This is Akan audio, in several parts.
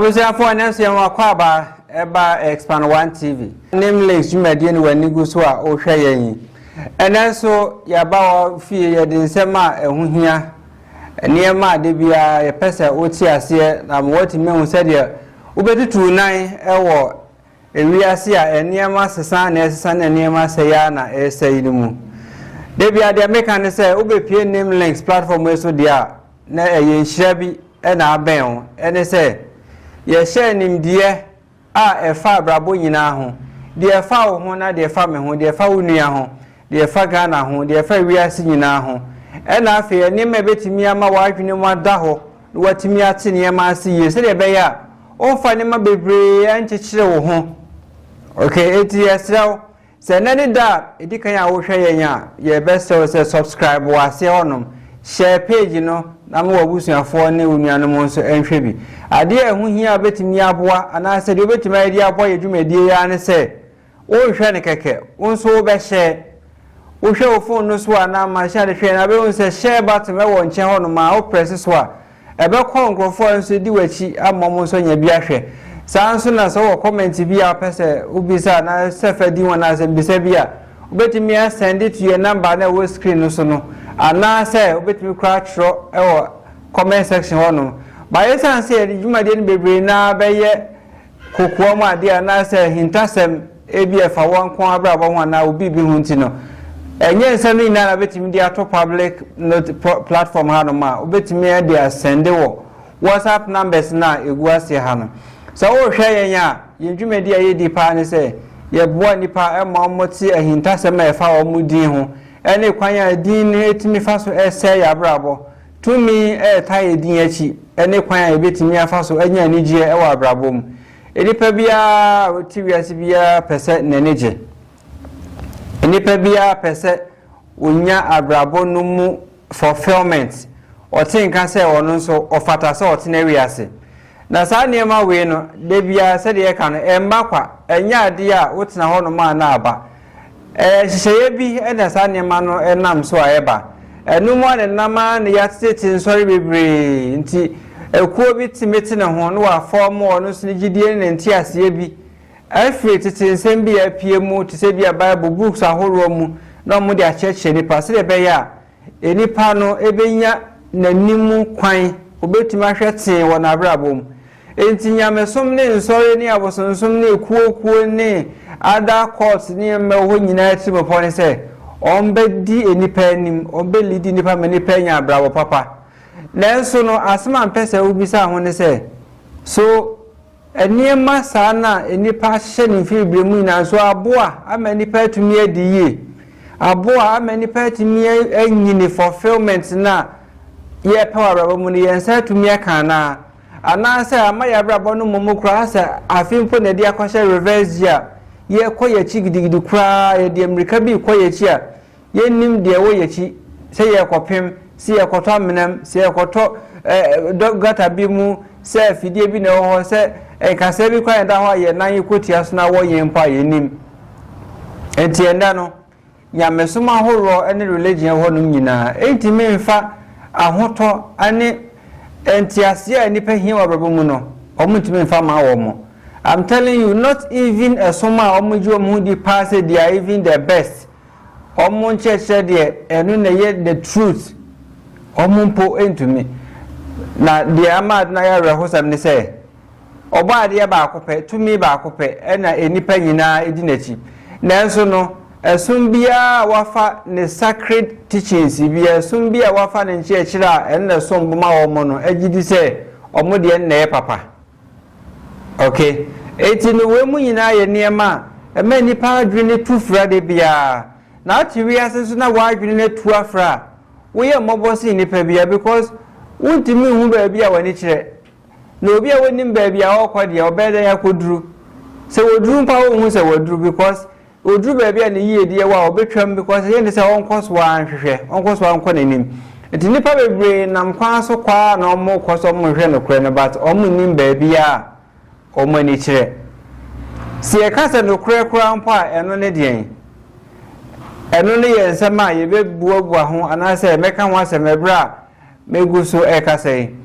Abusia for anansi en wakwaba eba expand 1 TV. Nameless jumadi ni wani gu so a o hwe yen. Enanso ya ba wo fie ye de nsema ehu hia. Niema de bia ye pese oti ase na woti mehu se de ubetutu nan ewo ewiase a eniema sesa na eniema se ya na esei ni mu. De bia de meka ne se ubepie Nameless platform we so dia na eye nhira bi na aben o ene se ye share nimdie a efa abrabo nyina ho de efa wo ho na de efa me ho de efa wo nua ho de efa Ghana ho de efa wiase nyina ho ena afi ni me betimi ama wadwene mu ada ho watimi ate ne ma ase ye se de be ya o fa ne ma bebre anchechire wo ho okay eti yesraw se nani da edikan ya wo hwe yenya ye best se subscribe wa ase honom share page no na mo wabusuafo ne onuanom nso enhwe bi ade ehu hia betimi aboa ana se de betimi ade aboa ye dwumadie ya ne se wo hwe ne keke nso wo be share wo hwe wo phone no so ana ma share hwe na be won se share button we won nche hono ma wo press so a ebe kwa nkrofo nso di wachi amom nso nya bi ahwe sa nso na so wo comment bi a pese ubisa na se fa di wona se bisa bi a obetimi send it to your number na wo screen no so no ana say obetimi kra tro ewo comment section hono ba yesan say djumade ni bebre na beye kokoa mu ade ana say hintasem ebiefa wonko abrabo ho na obi bi hu ntino enye nsem ni na betimi dia to public platform hano ma obetimi dia send wo WhatsApp numbers na eguase hano so wo hwe yenya djumade aye di pa ne say ye boa nipa emomoti ahintasem efa wo mu din ho ene kwanya din etimi faso ese ya brabo tumi taye din achi ene kwanya ebetimi afaso anya anije ewa abrabom enipa bia tiwiase bia pese neneje enipa bia pese onya abrabo no mu fulfillment otinka se wono nso ofata se otenawiase na saa niema we no de bia se de ka no emba kwa enya ade a wotena ho no ma na aba hihye bi ena saa niema no enam so aeba enumo ne nama ne yatete nsori bebre nti ekuo bi timeti ne ho no wa form ono so ne gidie ne nti ase bi afre tete nsem bi apie mu tese bi Bible books ahoro mu na mo de acheche ni pa se de be ya enipa no ebenya nanimu kwan obetuma hwete wo na abrabom enti nyamesom ne nsori ne abosonsom ne ekuo ne ada courts ni me ho nyina timo pon se ombe di enipa anim ombe lidi nipa manipa nya abrabo papa nenso no asema mpese ubisa ho ne se so eniema sana enipa hye ni fibire mu na so aboa ama nipa tumi adiye aboa ama nipa tumi anyini fulfillment na ye power abrabo mu ne yensa tumi aka na ana se ama ya abrabo no momukra se afimpo na dia kwahye reverse ya ye koye chi gidigidi kra ye de America bi koye chi a ye nim de wo ye chi se ye kopem se ye koto menam se ye koto gata bi mu se fidie bi na ho se kase bi kwa nda ho ye nan kotia so na wo ye mpa ye nim enti enda no nyamesoma horo ene religion ho no nyina enti me mfa ahoto ane enti asia ni pa hia wabrabo mu no omutime mfa ma wo mo. I'm telling you, not even a soma omujo mudi pass they are even the best. Omun church there and yet the truth. Omunpo into me. Na the amad na ya rahosam ne say. Oba dia ba kope to me ba kope na enipa nyina edinechi. Nanso no esum bia wafa ne sacred teachings bia esum bia wafa ne nchechira na som buma wo mo no agidi say omo de na papa. Okay, eti no we mu nyina ye niema ema nipa adwene tufra de bia na atiwi asenso na wa adwene na tu afra we ye mobosi nipa bia because wontimi hu ba bia wani kire na obi a woni ba bia okode obede ya koduru se woduru pa wo hu se woduru because oduru ba bia ne yie die wa obetwam because ye ne se onkoso wa anhwehwe onkoso wa nkɔ nanim eti nipa bebre nam kwa so kwa na omo koso mo hwɛ no kure no but omo nim ba bia omani kire si e kasa no kura mpa eno ne den eno ne ye nsema ye bebuabua ho anase meka ho asem ebra meguso e kasa yi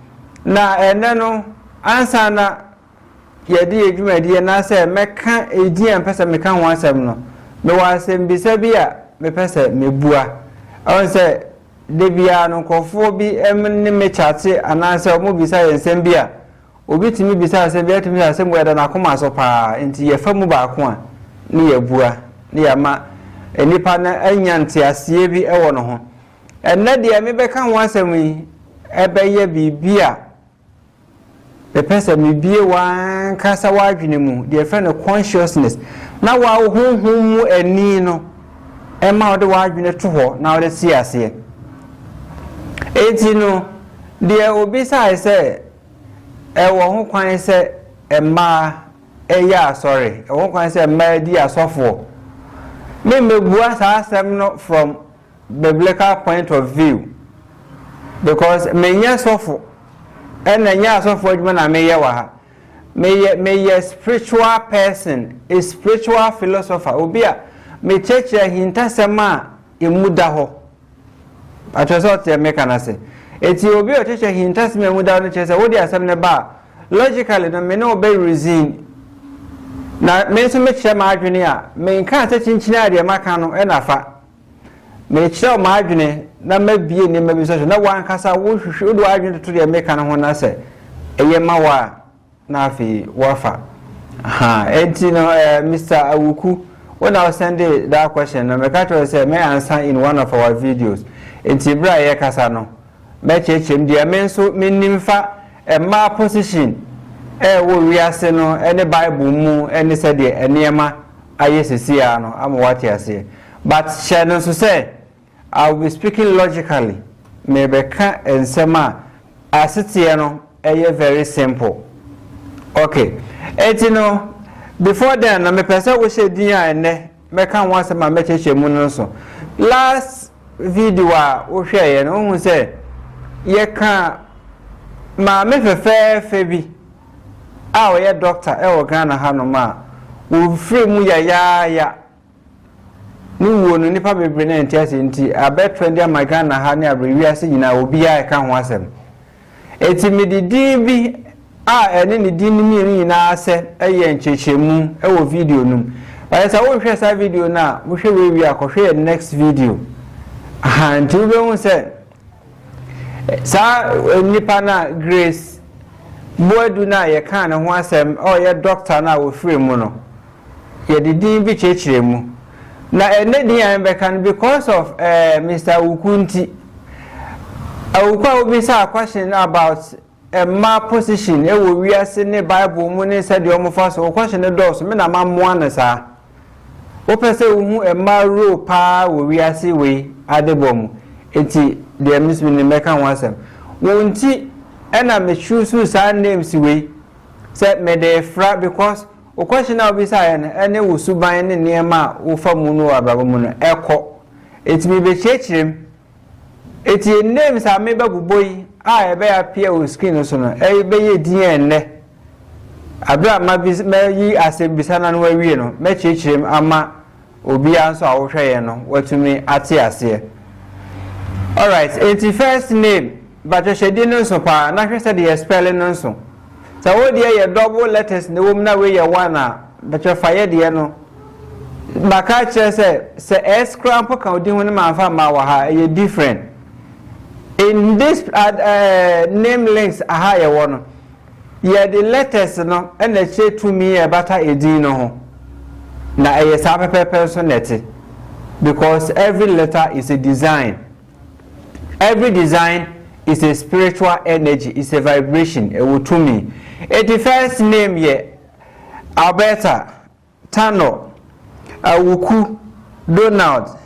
na ene no ansa na yɛde adwumadi na sɛ mɛka edi a mpɛsɛ meka ho asɛm no me wa asɛm bisa bi a mepɛsɛ mebua ɔn sɛ de bia no nkɔfoɔ bi ne me chate anaasɛ ɔmo bisa yɛ nsɛm bi a obi timi bisa asɛm bi atimi asɛm wɛda na akoma so paa nti yɛfa mu baako a ne yɛbua ne yɛma nipa na anya nteaseɛ bi ɛwɔ no ho ɛnɛ deɛ mebɛka ho asɛm yi ɛbɛyɛ biribi a bepɛsɛ mebie wan kasa wadwene mu deɛ fɛ no consciousness na wa honhom mu ani no ɛma wode wadwene to hɔ na wode si aseɛ eti no deɛ obi sai sɛ ɛwɔ ho kwan sɛ ɛma ɛyɛ asɔre ɛwɔ ho kwan sɛ ɛma di asɔfoɔ me mebua saa asɛm no from biblical point of view because menya sɔfo ɛna nya asɔfoɔ adwuma na meyɛ wɔ ha meyɛ spiritual person a spiritual philosopher obi a me kyerɛkyerɛ hintasɛm a emu da hɔ atwɛ sɛ ɔte meka na sɛ eti obi a ɔkyerɛkyerɛ hintasɛm a emu da hɔ no kyerɛ sɛ wode asɛm ne ba logically no me ne ɔbɛ reason na me nso mekyerɛ m'adwene a menka sɛ kyinkyini adeɛ maka no ɛna fa mekyerɛ m'adwene na mabie ne mabi so na wankasa wo hwehwe wode adwene to deɛ meka no ho na sɛ ɛyɛ ma wa na afi wafa enti no Mr. Awuku when I was sending that question no meka to say may answer in one of our videos enti bra yɛ kasa no me kyerɛkyerɛm deɛ me nso menimfa ma position wo wiase no ene Bible mu ene sɛ deɛ enema ayɛ sesia no am what you say but share no so say I will be speaking logically mebeka ensema asetiɛ no very simple okay eti no before then na mepɛsɛ wo hye din a ene meka ho asɛm a mɛkyɛkyɛ mu no so last video a wo hwɛ yɛ no hu sɛ yɛ ka ma me fefefe bi a wo yɛ doctor e wo Ghana ha no ma wo free mu ya ni wo no nipa bebre na ntiase nti abɛtwɛnde ama Ghana ha ne abrewiase nyina obi a ka ho asɛm eti medidi bi a ene ne din mi nyina asɛ ɛyɛ nkyɛkyɛmu ɛwɔ video num ayɛ wo hwɛ sa video na wo hwɛ we akɔhwɛ next video nti wo be hu sɛ sa nipa na Grace Boadu na ye kan ne ho asɛm ye doctor na wo free mu no ye didin bi kyerɛkyerɛ mu na ene din an be kan because of Mr. Awukunti Awukwa obi sa question about ma position wo wiase ne Bible mu ne said your fa so question ne do so me na mamoa ne sa wo pese wo hu ma ro pa wo wiase we adebom enti the mismi ne meka ho asɛm wonti ena me choose sa names we say me dey fra because o question na obi say ene wo suban ne niema wo fa mu no abrabo mu no ekɔ eti me be kyerɛkyerɛm eti names a me babuboyi a ebe appear o screen so no e be ye din enne abra ma bi yi asɛm bisa na no awie no me kyerɛkyerɛm ama obi anso a wo hwɛ ye no watumi ate aseɛ. All right, eti first name but shedi no so pa na hwɛ sɛ de spelling no so so wo de ye double letters ne wom na we ye one a but fire de no baka kyerɛ sɛ s cramp ka odi ho ne manfa ma wa ha ye different in this name links aha ye wo no ye the letters no and the che to me e bata edin no ho na ye sa pepepe so neti because every letter is a design. Every design is a spiritual energy, it's a vibration, a wutumi. The first name ye Alberta, Tano, Awuku, Donald,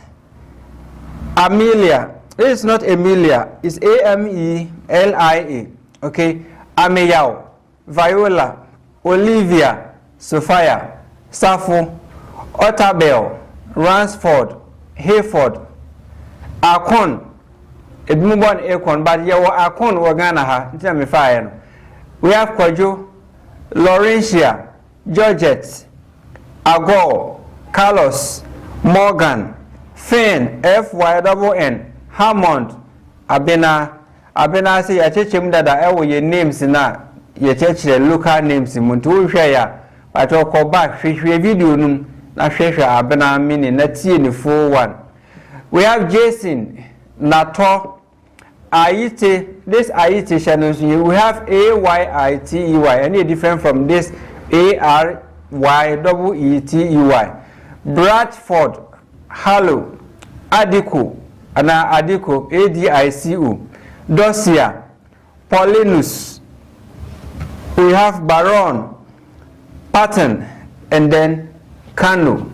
Amelia. It's not Emilia, it's Amelia. Okay, Ameyao, Viola, Olivia, Sophia, Sappho, Ottabel, Ransford, Hayford, Akon. Edmubon Akon, but you are Akon or Ghana ha, tell me fire. We have Kwajo, Laurentia, Georgette, Agor, Carlos, Morgan, Finn, FYNN, Hammond, Abena say a chechem that I will your names na ye church local names muntu hwe ya but okoba hwehwe video num na hwehwe abena mini na tie ni 41. We have Jason Nato Aite. This Aite channel, we have AYITEY, any different from this ARYEETEY. Bradford Hallow Adiko Adiko ADICO. Dosia Paulinus. We have Baron Patton and then Kano.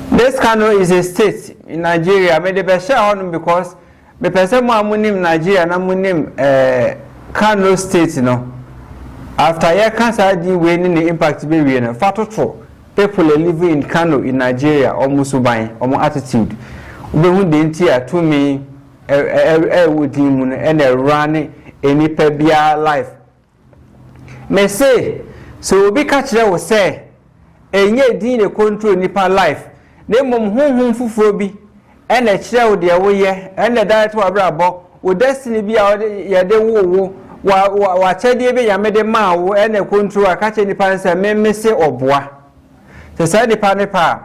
This Kano is a state in Nigeria. I made the best share because the person who amunim Nigeria na amunim Kano state, you know. After year cancer, the winning the impact be real. Fatoto people living in Kano in Nigeria almost by almost attitude. We who didn't hear to me with him and run any pebia life. May say so be catch that was say enye din control nipa life. Ne mom honhom fufuo bi e na kire wo de wo ye e na direct wa brabo wo destiny bi a ye de wo wa chede bi ya mede ma wo e na control aka che nipa nsa memmese oboa se say nipa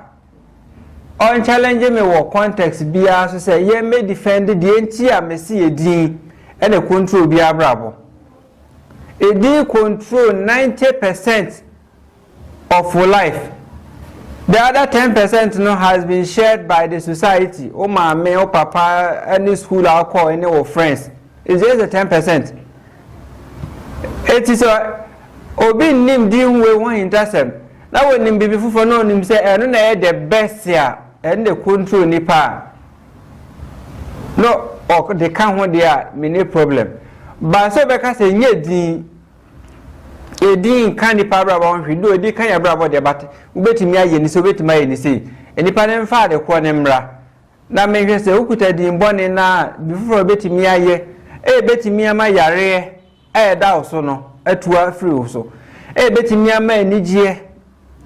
on challenge me wo context bia so say ye me defend the enti a me se edin e na control bi abrabo edin control 90% of life. The other 10% no has been shared by the society. Oh my me, oh papa, any school I'll call any of friends. It's just a 10%. It is a obi nim deal with one intercept. Now when him be before no him say I don't know the best here and the control nipa. No, or they can't hold their many problem. But so because say nye din edin kan nipa brabo on hwido edi kan ya brabo de bat ubetimi aye ni so betimi aye ni sei enipa ne mfa de ko ne mra na mehwe se ukuta din bone na before betimi aye betimi ama yare da oso no atua free oso betimi ama anigye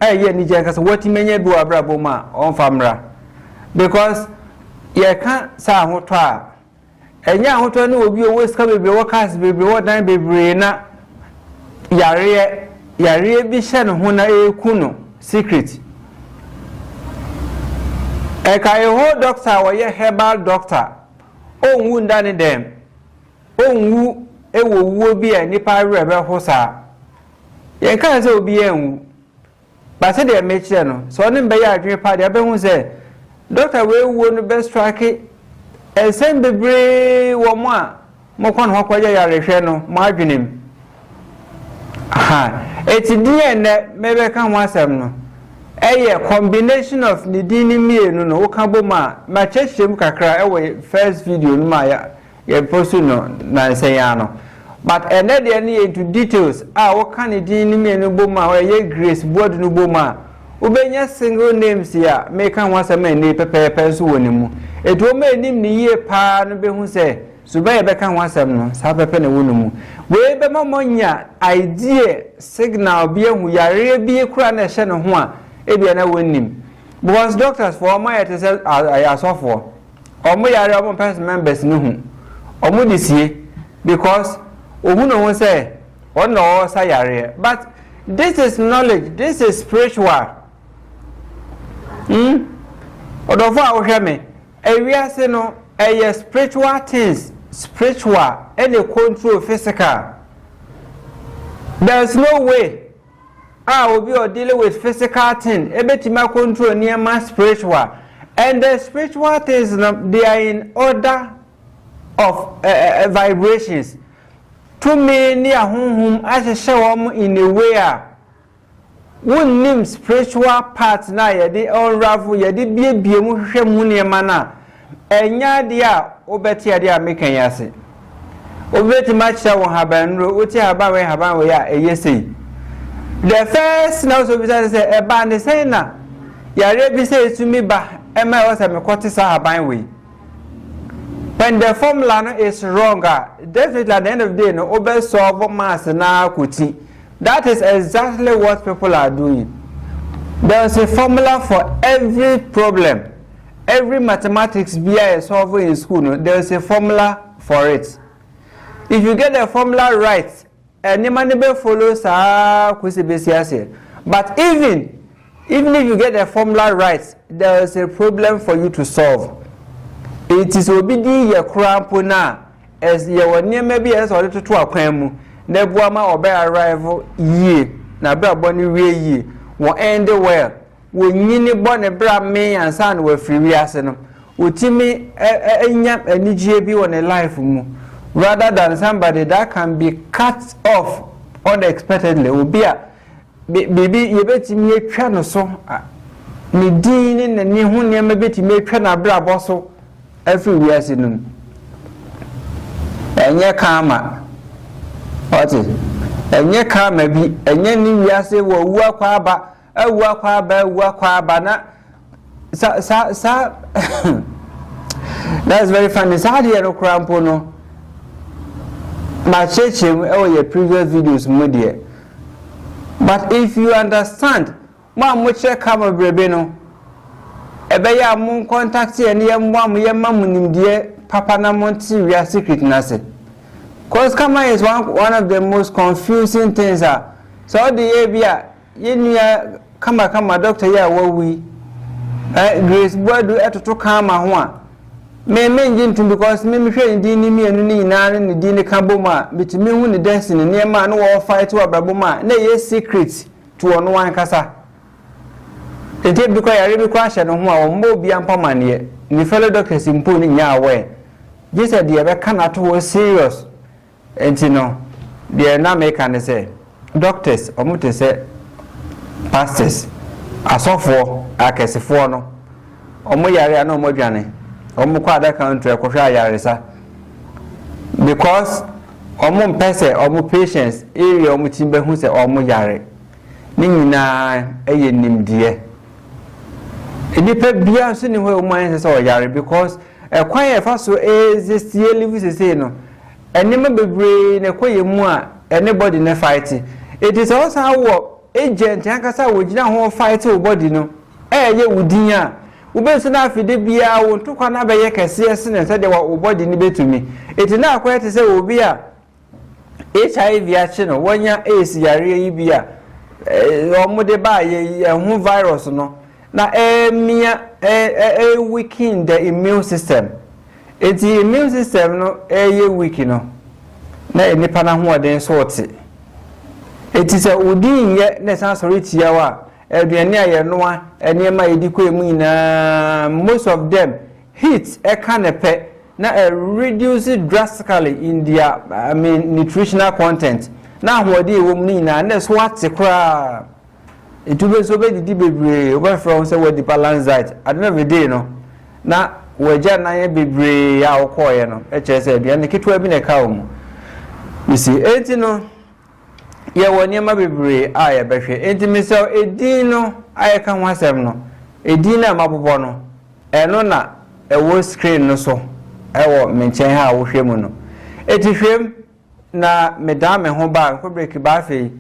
ye anigye kasa watimenye bi wa brabo ma on fa mra because ye kan sa hoto a enya hoto ne obi owo ska bebe wo kas bebe wo dan bebe na yare bi hye no ho na ekuno secret kai ho doctor wo ye herbal doctor onwu ndane dem onwu ewowuo bi a nipa rebe ho sa ye kan se obi enwu ba se de mechire no so ne mbe ya adwen pa de be hu se doctor we wuo no be strike ensem bebre wo mo a mo kon ho kwaje yare hwe no mo adwenem eti DNA mebe kan wasem no eye combination of the dini mienu no woka boma ma chechem kakra ewe first video no ma ya post no na say ya no but ene de ne into details woka ne dini mienu boma ye grace board no boma ubenya single names ya me kan wasem ene pepepe so woni mu eto ma enim ni ye pa no be hu say suba ye be kan wasem no sa pepe ne wonu mu we be mamonya idea signal bi ehu yare bi kura na hye no ho a ebia na wonim because doctors for my it say ayasofo omo yare omo person members no hu omo disie because ohu no won say ono sa yare but this is knowledge, this is spiritual odofo a wo hwe me ewiase no spiritual things spiritual and they control physical. There's no way will be dealing with physical things. Everything control near my spiritual, and the spiritual things they are in order of vibrations. Too many home as a show in a way. One name spiritual part na yedi unravel yedi be mu hwehwe mu ne mana enya dia obeti ade amekan yase obeti matcha won habanro oti haban we ya eyesei the first now so be say e ba ne say na yare bi say to me ba e ma o say me kwoti sa haban we when the formula no is wrong definitely at the end of the day no obe solve mass na kuti. That is exactly what people are doing. There's a formula for every problem. Every mathematics BI solver in school, there's a formula for it. If you get the formula right, nneɛma no be follow saa kwesi besi ase. But even if you get the formula right, there is a problem for you to solve. It is obidi ye krampo na as ye wonye maybe as or to akwan mu na bua ma obe arrive yie na bra boni wie yie wo end well wo nyini bone bra me ansa na wo free wiase no otimi enya anigye bi won life mu rather than somebody that can be cut off unexpectedly obi a bibi ye betimi atwa no so ni din ne ne ho ne ma betimi atwa na bra boso every wiase no enye kama what is enye kama bi enye ni wiase wo wu akwa aba na sa that's very funny. Sa de no krampo no ma chechem your previous videos mu de. But if you understand mo check kama brebe no ebe ya mun contact ye ne yemma nimdie papa na monti we are secret na se. Cause kama is one of the most confusing things so the ebia yenia kama doctor ya wawi Grace Bodu etoto kama ho a me ngintu because me hwe ndi ni mienu ni nyina ne di ne ka boma bitimi hu ne destiny ne ma no wo fight wa braboma na ye secret to ono wan kasa ente biko ya rebi kwa hye no ho a wo mbo bia mpamane ni fellow doctors impo ni nya awe Jesus de be kana to wo serious enti no de na me kan say doctors omote say pastors asofo akesefo no omo yare na omo dwane omo kwa da country ko hwa yare sa because omo mpese omo patients area omo timbe hu se omo yare ni nyina eye nimdie enipa bia so ni ho omo an se o yare because kwan e fa so exist ye live se no enema bebre na koye mu a anybody na fight it is also how agent akasa wo gina ho fight wo body no ye wudin a wo be se na afide bia wo ntokwa na be ye kese ese ne se de wo body ni betumi it na akwa te se obi a HIV a chi no wonya AIDS yare yi bia omo de ba ye hu virus no na mia weaken the immune system. It's the immune system no ye weak no na nipa na ho oden so ote. It is a udin ye na san sorry tia wa aduane aye noa enema ediko emu ina most of them heat can pe na reduce drastically in their nutritional content na hode e wom ni na na so ate kra etube so be didi bebre over from say we the balance diet at the end of the day no na waja na ye bebre ya okoye no e che say aduane kitwa bi na ka omu you see enti no ye woni ma bebre aye behwe enti mi say edin no aye ka ho asem no edin na mabobo no eno na e wo screen no so e wo menchen ha wo hwemu no eti hwem na medame ho ba ko break ba fe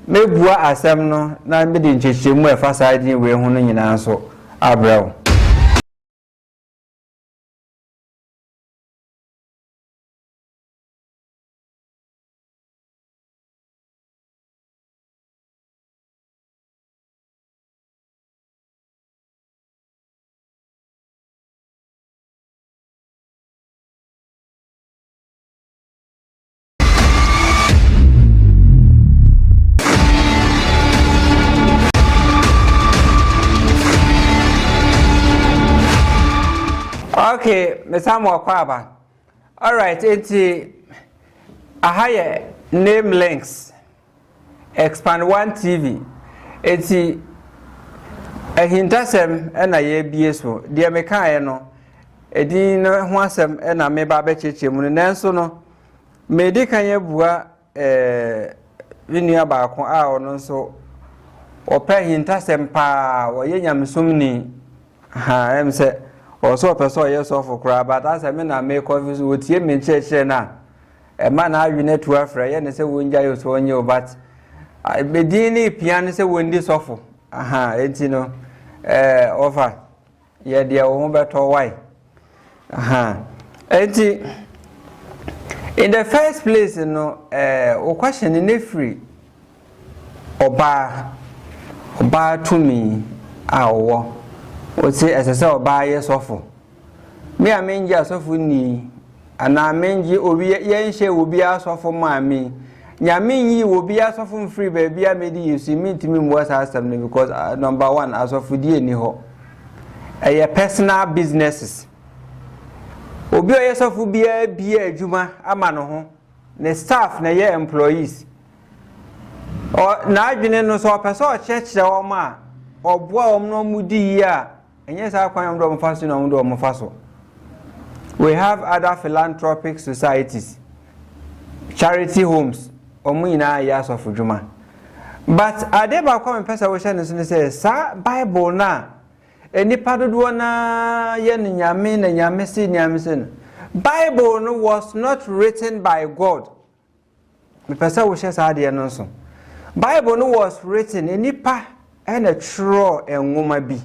mebua asem no na me de nchechemu e fa saadin we ho no nyina so abrawo. Okay, mesamo akwaba. All right, it's a higher name links. Expand One TV. It's a hintasem and a BSO. Dear Mekaya no. A dinner wasem and a meba beche munenso no. Medica yebua vinia bako a no so. Or pay hintasem pa or yam sumni. Ha, em say. Also person yes of kra but as I mean I make confuse with ye me church na e man na wi net to afra ye ne se wonja yo so onye but be din ni pian se wondi sofo aha enti no offer ye de wo beto why aha enti In the first place, o question in free oba to me awo o say esese oba yesofo me amenji asofo ni ana amenji obi yenhye obi asofo maami nyame yi obi asofo free baby amedi yesu mintimi mwasa asem because number 1 asofo die ni ho eye personal businesses obi oyesofo bia adwuma ama no ho ne staff na ye employees o na adwene no so pese o chekire wo ma oboa omno mudi ya enye sa kwan omdo mfaso na omdo mfaso. We have other philanthropic societies, charity homes, omuna years of juma. But adeba kwa mpesa wo hye ne say sa Bible na enipa dodo na ye nyame na nyame se nyame se. Bible no was not written by God. Mpesa wo hye sa de no so. Bible no was written enipa ena tro enwoma bi.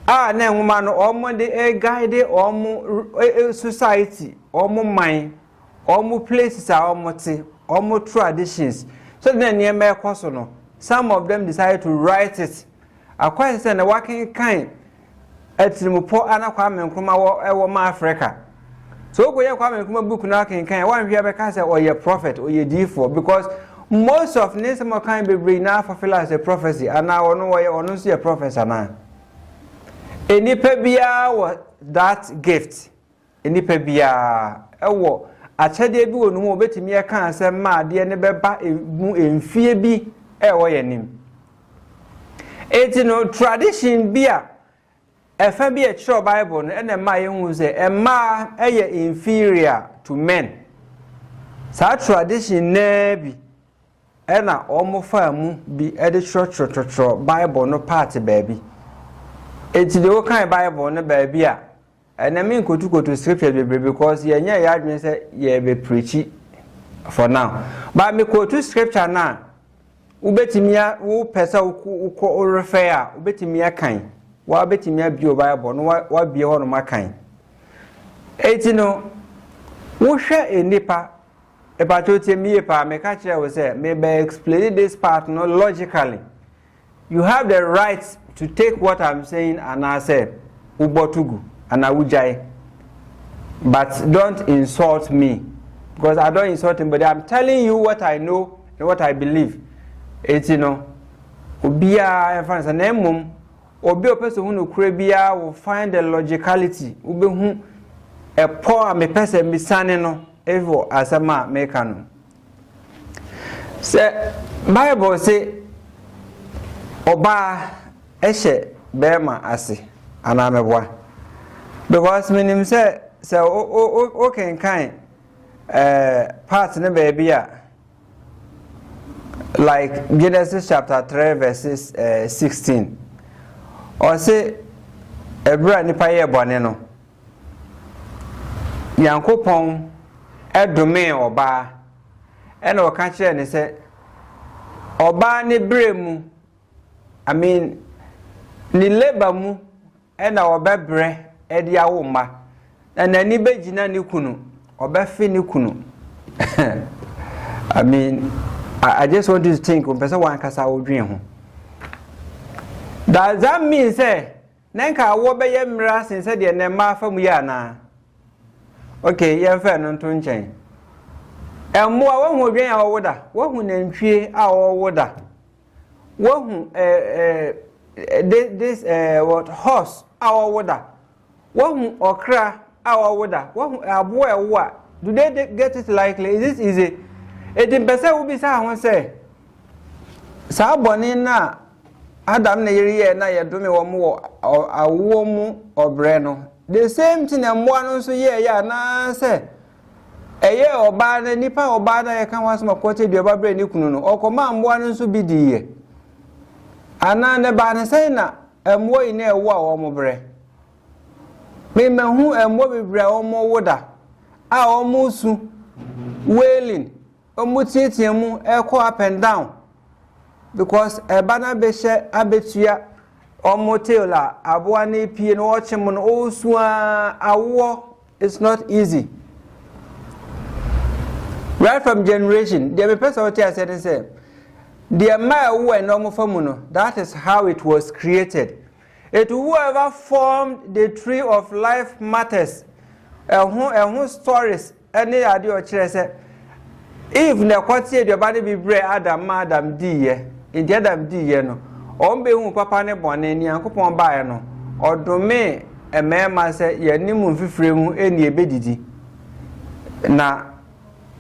Na enwoma no omo de guide omo society, omo mind, omo places are omo te, omo traditions. So then near me koso no. Some of them decided to write it. Akwa say na working kind etirimupo anakwa menkroma wo ma Africa. So go ye kwa menkroma book na kan one hwe be ka say oye prophet oye D4 because most of nesemo kind be bring na fulfill as a prophecy and now ono see a prophet ana. Enipa bia wo that gift. Enipa bia ewo achede bi wonu mo betimi e kan asem ma de ne beba mu emfie bi ewo yanim. Etino tradition bia efa bia chiro Bible no ene ma ye hu se ema eye inferior to men. Sa tradition na bi ena omofa mu bi ede chiro Bible no part baby. Eti de wokan Bible no baby a ena me nkotu scripture bebre because ye nya ya adwen say ye be preach for now. But me quote scripture na ubetimia wo pesa wo refer a ubetimia kan wa betimia bio Bible no wa bie ho no makan. Eti no wo hwe enipa ebato mi pa me ka kire wo say me be explain this part no logically. You have the right to take what I'm saying and I say ubotugu and awujai, but don't insult me because I don't insult him, but I'm telling you what I know and what I believe. It's obia in France and emum obi person who no kura will find the logicality ube hu a poor me person me sane no evo asama meka no. Say Bible say oba ehye bema ase anamebwa because minim say o kan part ne baby a like Genesis chapter 3 verses 16 or say ebra nipa ye bone no Yankopon edome oba ena o kan kire ne say oba ne bremu I mean ni labor mu ena obebre edi awoma na nani begina ni kunu obefe ni kunu. I mean I just want you to think when person wan kasa odwen ho. Does that mean say nenka wo be ye mra sin say de ne ma fa mu ya na? Okay, ye fa no to nchen. Emmo a wo hu odwen a wo woda, wo hu nantwie a wo woda. Wo hu this what horse our water. One okra our water. One aboy what? Do they get it likely? Is this easy? It in person will be someone say. Sa bonina Adam na yiri na ye do me wo mo awo mu obre no. The same thing and one so ye ya na say. Eye oba na nipa oba na ye kan waso makote bi oba bre ni kunu no. Okoma mboa no so bi di ye. Ana ne ba ne say na emwo yi na ewo a wo mo bre me mahu emwo bebre a wo mo woda a wo mo su wailing omo tietie mu eko up and down because eba na be hye abetua omo tailor aboa na pie no wo chim no osu a awo it's not easy. right from generation. The person out there said, the man who are normal formula, that is how it was created. It whoever formed the tree of life matters. Who stories any idea or say if na kwati the body be bre Adam die in the Adam die no ombe hu papa ne bone ni ankopon baaye no odome emema se ye nimu mfifire mu eni ebedidi na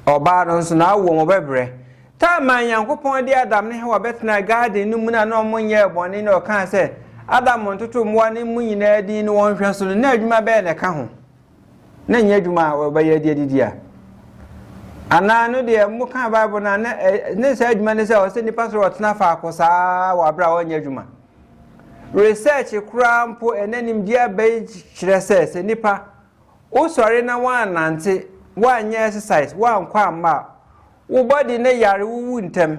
oba no so na wo mo bebre ta man yankopon di Adam ne wa betna garden nu mu na no monye bone ni o kan se Adam ntoto mo ne mu nyina di ni won hwe so na adwuma be ne ka ho na nya adwuma obaye di a ana no de mu kan Bible na ne say adwuma ne say o se ni pastor otna fa akosa wa bra wo nya adwuma research kura mpo enanim dia be kire se nipa o sori na wa nante wa nya exercise wa nkwa ma wo body ne yare wu ntem.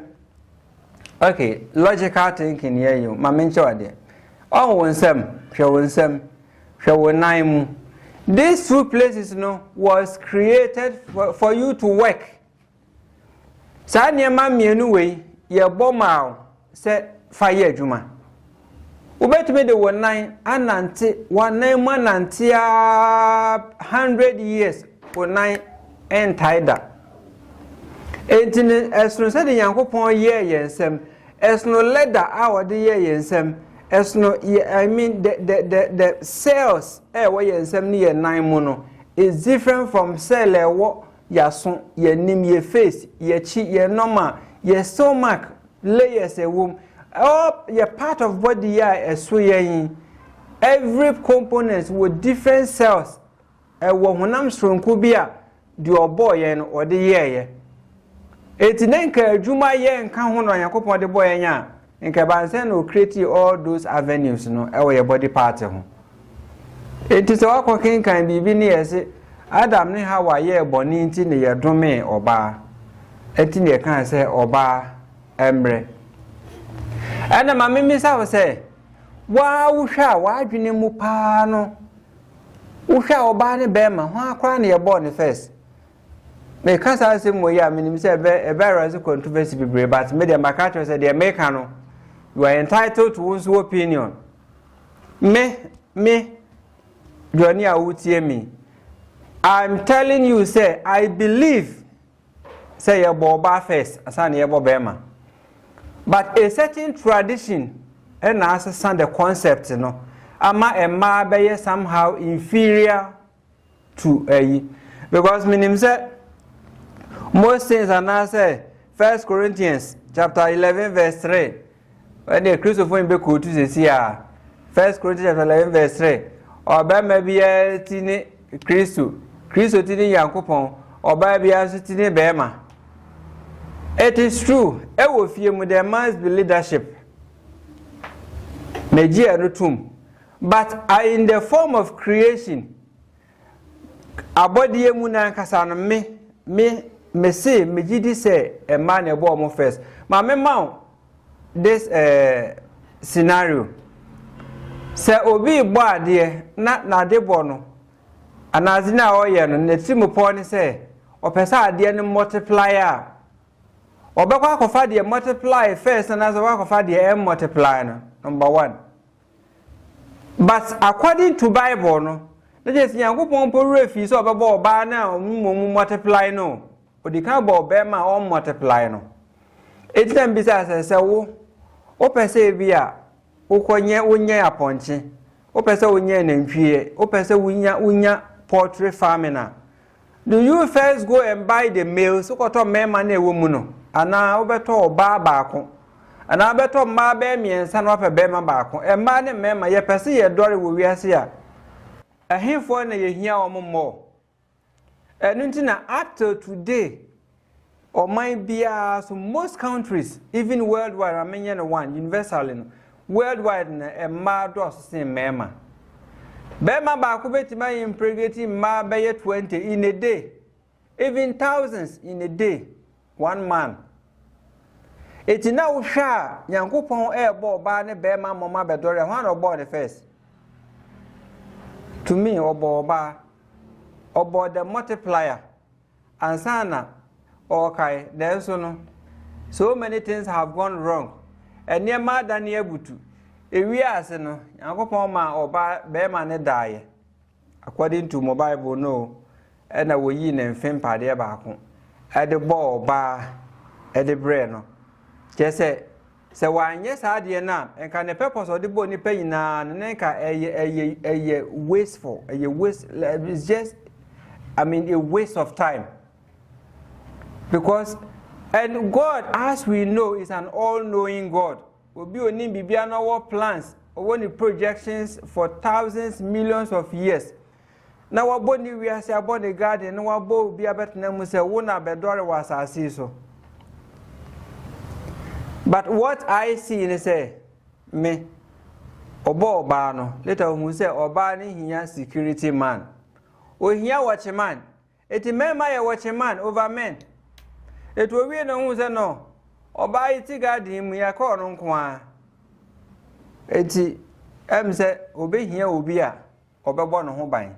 Okay, logical thinking here you ma menche wade on wonsam hwe wonan mu. These two places was created for you to work. Sa niema mienu we ye boma se faye adwuma. Ubetime de wonan anante wonan manante 100 years wonan entaida. Entine esno se de Yankopon ye yensem esno leda awode ye yensem esno I mean the cells we yensem ni ye nan mu no is different from cell wo yaso ye nim ye face ye chi ye normal ye stomach layers womb all ye part of body ya eso ye every component with different cells wo honam stronku bia de oboy ye no ode ye etinenka adwuma ye nka ho no Yakopon de boy nya nka banse no create all those avenues no e your body part ho enti se wakokin kan bibi ne yese Adam ne Hawa ye boni nti ne ye dome oba enti ne kan se oba emre ana mamimi sa se wa wuhwa wa adwene mu pa no wuhwa oba ne be ma ho akwa ne ye bo ne first me kasa se mo ya minim se e be rise controversy bibre but me dem makato se de make no you are entitled to one's opinion. Me Johnny Awutie me. I'm telling you, say, I believe, say, your boba first, as an ebo bema. But a certain tradition, and as the concept, ama a be somehow inferior to a. Because minim say, most things are now say, 1 Corinthians chapter 11, verse 3. When the Christopher be quote to see 1 Corinthians 11 verse 3 or ba maybe tini Christo tini Yankopon or ba bia tini bema. It is true e wo fie mu there must be leadership meji erutum but in the form of creation abodi emu na nkasa no me say meji di say e man e bo mo first ma me ma this scenario se obi gbo ade na de bo no anazi na oye no na timu po ni se opesa ade no multiplier obekwa akofa de multiply first na so akofa de multiply no number 1 but according to Bible no na je si Yankopon po refi so obebo oba na mu multiply no odika bo be ma o multiply no etina bisa se wo opese bia ukonye unye aponche opese unye nantwie opese unya poultry farming. Do you first go and buy the males ukoto mema na ewo mu no ana obeto oba baako ana obeto mma be miensa na ope be ma baako e ma ne mema ye pese ye dore wo wiase a ahemfo na ye hia ommo enu ntina after today or might be so most countries, even worldwide, I mean, one universal, worldwide, a mardos same mema. Bema bakubeti ma impregnating ma by 20 in a day, even thousands in a day, one man. It's now sha Yankopon airbo bane bema mama bedore one or born the first. To me, obo the multiplier, and sana. okay then so many things have gone wrong and near ma than near butu ewi ase no yakopon ma oba be ma ne dae according to my Bible no and I will yi ne mfem pade ba ko e de bo ba e de bre no je se wanye saa de na enka ne purpose of the bo ni pay na ne nka eye wasteful waste. It's just a waste of time, because and God, as we know, is an all-knowing God. Obi oni bibia na our plans or any projections for thousands, millions of years. Now our body we are say about the garden, no our bo be abet na mu say wona bedore was asase so. But what I see is say me obo oba no later we say oba ni hiya security man. O hiya watchman. Eti mema ya watchman over men. It will be no say no. Oba iti garden mu ya ko no nko a. Eti say obe hiya obi a obebo no ho ban.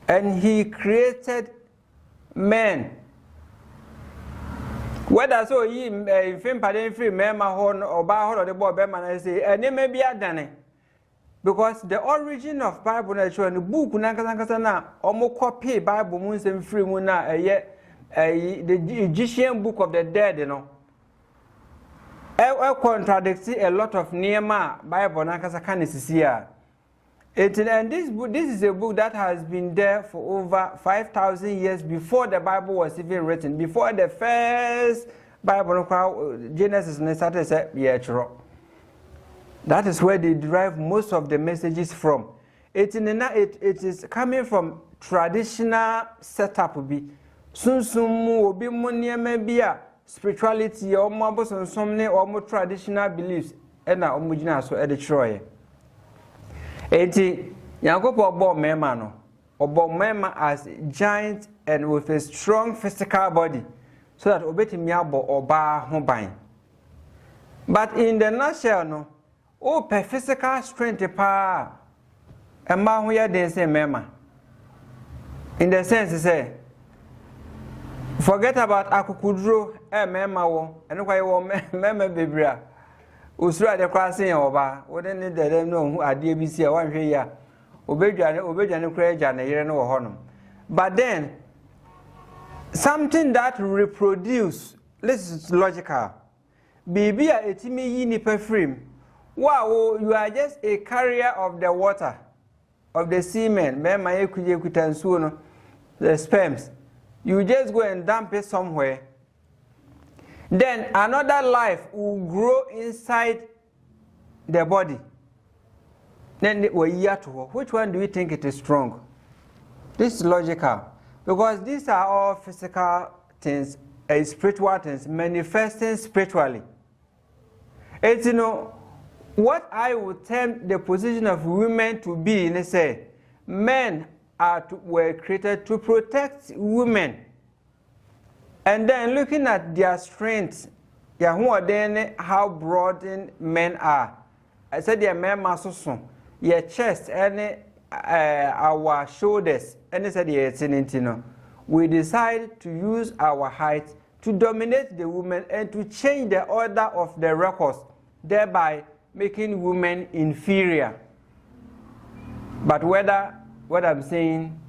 And he created men. Whether so ye film paden free mema hon or ba hon or the boy bema na say and may be adane. Because the origin of Bible na show the book nankasa na omo copy Bible mun sem free mu na the Egyptian book of the dead, you know. Contradicts a lot of Nema Bible nankasa kan isisia. And this is a book that has been there for over 5,000 years before the Bible was even written. Before the first Bible, Genesis started say, yeah, true. That is where they derive most of the messages from. It is coming from traditional setup. Sunsumu obi munia mebia spirituality or more somne or more traditional beliefs. And now omujina so editroye. Eti Yakobo obo mema no obo mema as giant and with a strong physical body so that obetimi abo oba ho ban. But in the nutshell no o per physical strength pa ema ho ya den say mema. In the sense say forget about akukudro mema wo eno kwa wo mema bebria usura de kwase yan oba wode ne dede no hu ade bi si a wanhwe ya obedwane kura eja na yire no wo honom. But then something that reproduce, this is logical, bibi a etimi yi ni perfume wow, you are just a carrier of the water of the semen mema ekuje kutansuo no the sperms, you just go and dump it somewhere. Then another life will grow inside the body. Then which one do you think it is strong? This is logical. Because these are all physical things, spiritual things, manifesting spiritually. It's, what I would term the position of women to be, they say, men were created to protect women. And then looking at their strengths, how broad men are. I said their men muscles, your chest, and our shoulders, and said yes, we decide to use our height to dominate the women and to change the order of the records, thereby making women inferior. But whether what I'm saying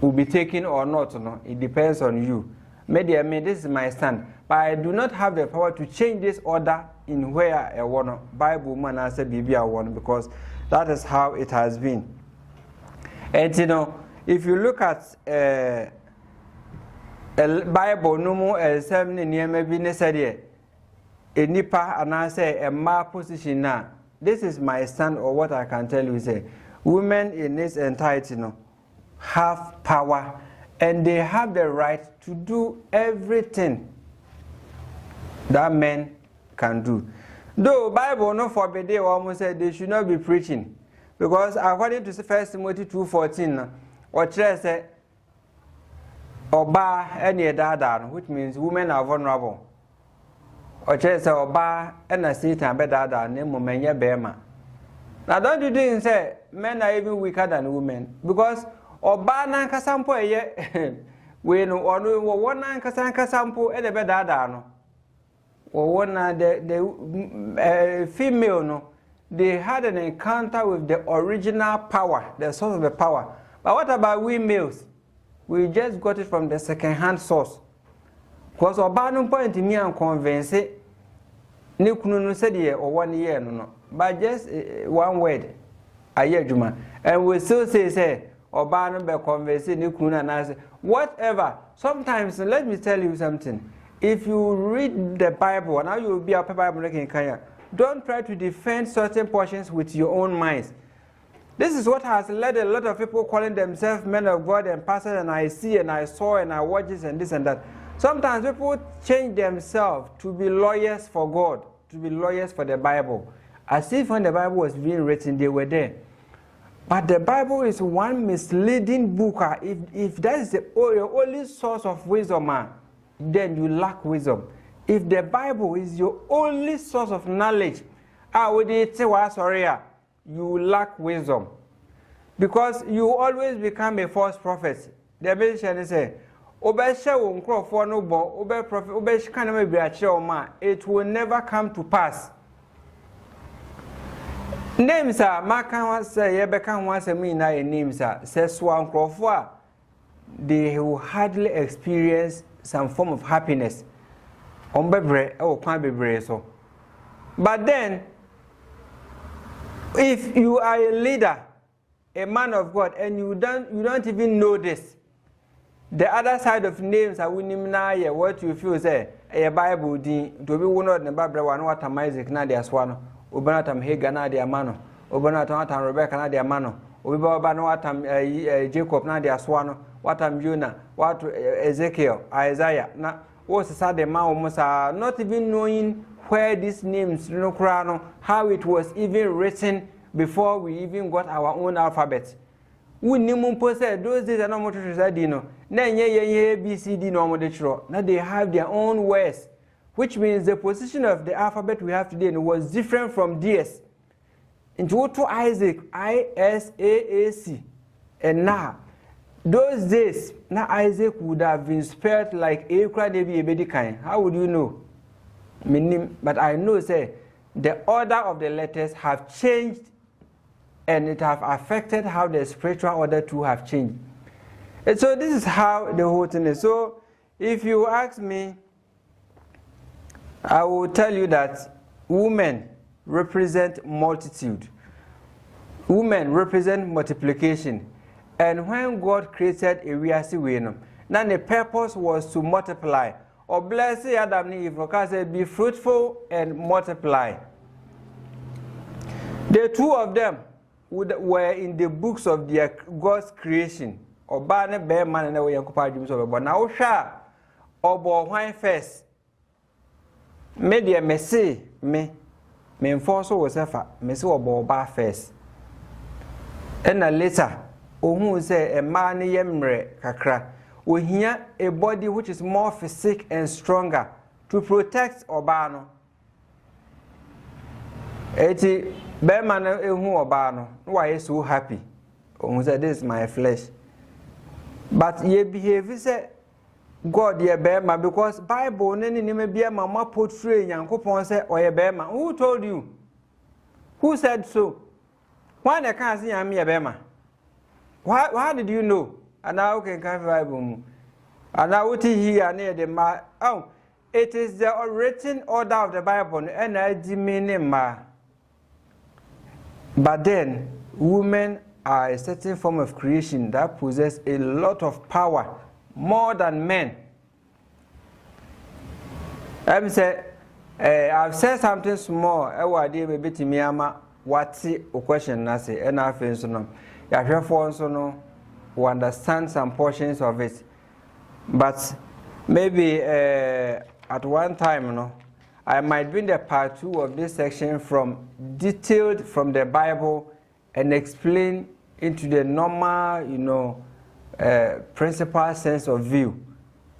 will be taken or not, it depends on you. Maybe this is my stand, but I do not have the power to change this order in where I want Bible man I said baby I want, because that is how it has been. And if you look at Bible no more something near maybe necessary a nipa and I say a ma position now. This is my stand, or what I can tell you say women in this entirety have power. And they have the right to do everything that men can do. Though Bible no forbid, they almost said they should not be preaching. Because according to 1 Timothy 2:14, what says Oba any dada, which means women are vulnerable. Or says Oba and a Satan bedada, name Mumenya Bema. Now don't you think say men are even weaker than women? Because Oba na kasampo ye we no ono wo wona nkasa mpo e de be dada no wo wona the female no they had an encounter with the original power, the source of the power. But what about we males? We just got it from the second-hand source. Because oba no point me and convince ne kunu no said ye or 1 year no. But just one word, ayejuma. And we still say oba no be convince ne kunu na say whatever. Sometimes let me tell you something. If you read the Bible, now you will be a Bible making kaya. Don't try to defend certain portions with your own minds. This is what has led a lot of people calling themselves men of God and pastors, and I see and I saw and I watch this and this and that. Sometimes people change themselves to be lawyers for God, to be lawyers for the Bible. As if when the Bible was being written, they were there. But the Bible is one misleading book. If that is your only source of wisdom, then you lack wisdom. If the Bible is your only source of knowledge, you lack wisdom. Because you always become a false prophet. The Bible says, it will never come to pass. Names are Makan say, Yebekan once a mean names are says one crofwa. They will hardly experience some form of happiness. But then, if you are a leader, a man of God, and you don't even know this, the other side of names are what you feel say a Bible to be one of the Bible one what am Isaac na dia swano, Ubanatam Hagar na dia mano, Ubanatam Rebecca na dia mano, Ubaba what am Jacob na dia swano, what am Jonah, what Ezekiel, Isaiah na. Was the man almost not even knowing where these names, how it was even written before we even got our own alphabet. We said those days are not much to ABCD no. Now they have their own words, which means the position of the alphabet we have today was different from DS. Into to Isaac, ISAAC, and now. Those days, now Isaac would have been spelled like Ekra Devi Ebedikai. How would you know? But I know, say, the order of the letters have changed and it have affected how the spiritual order too have changed. And so this is how the whole thing is. So if you ask me, I will tell you that women represent multitude. Women represent multiplication. And when God created a reasi winum, now the purpose was to multiply. Or bless Adam and Eve, because they be fruitful and multiply. The two of them were in the books of their God's creation. Or Barney Bear Man and away and Copadim over. But now, or wine first. Media messy me enforce was ever, Miss or bar first. And a later. Who say a man yemre kakra we hear a body which is more physique and stronger to protect Obano. Eti beman ehu Obano, why is so happy? Who said this is my flesh. But ye behave say God ye bema because Bible nene me be mama portray Yankopon say or ye bema. Who told you? Who said so? Why I can't see am ye bema? How did you know? And now can come Bible. And now what here near the ma. Oh, it is the written order of the Bible, and I mean ma. But then, women are a certain form of creation that possess a lot of power, more than men. I've said something small. I was able to me what's the question? I say, and I feel so. We understand some portions of it, but maybe at one time, I might bring the part 2 of this section from detailed from the Bible and explain into the normal, principal sense of view.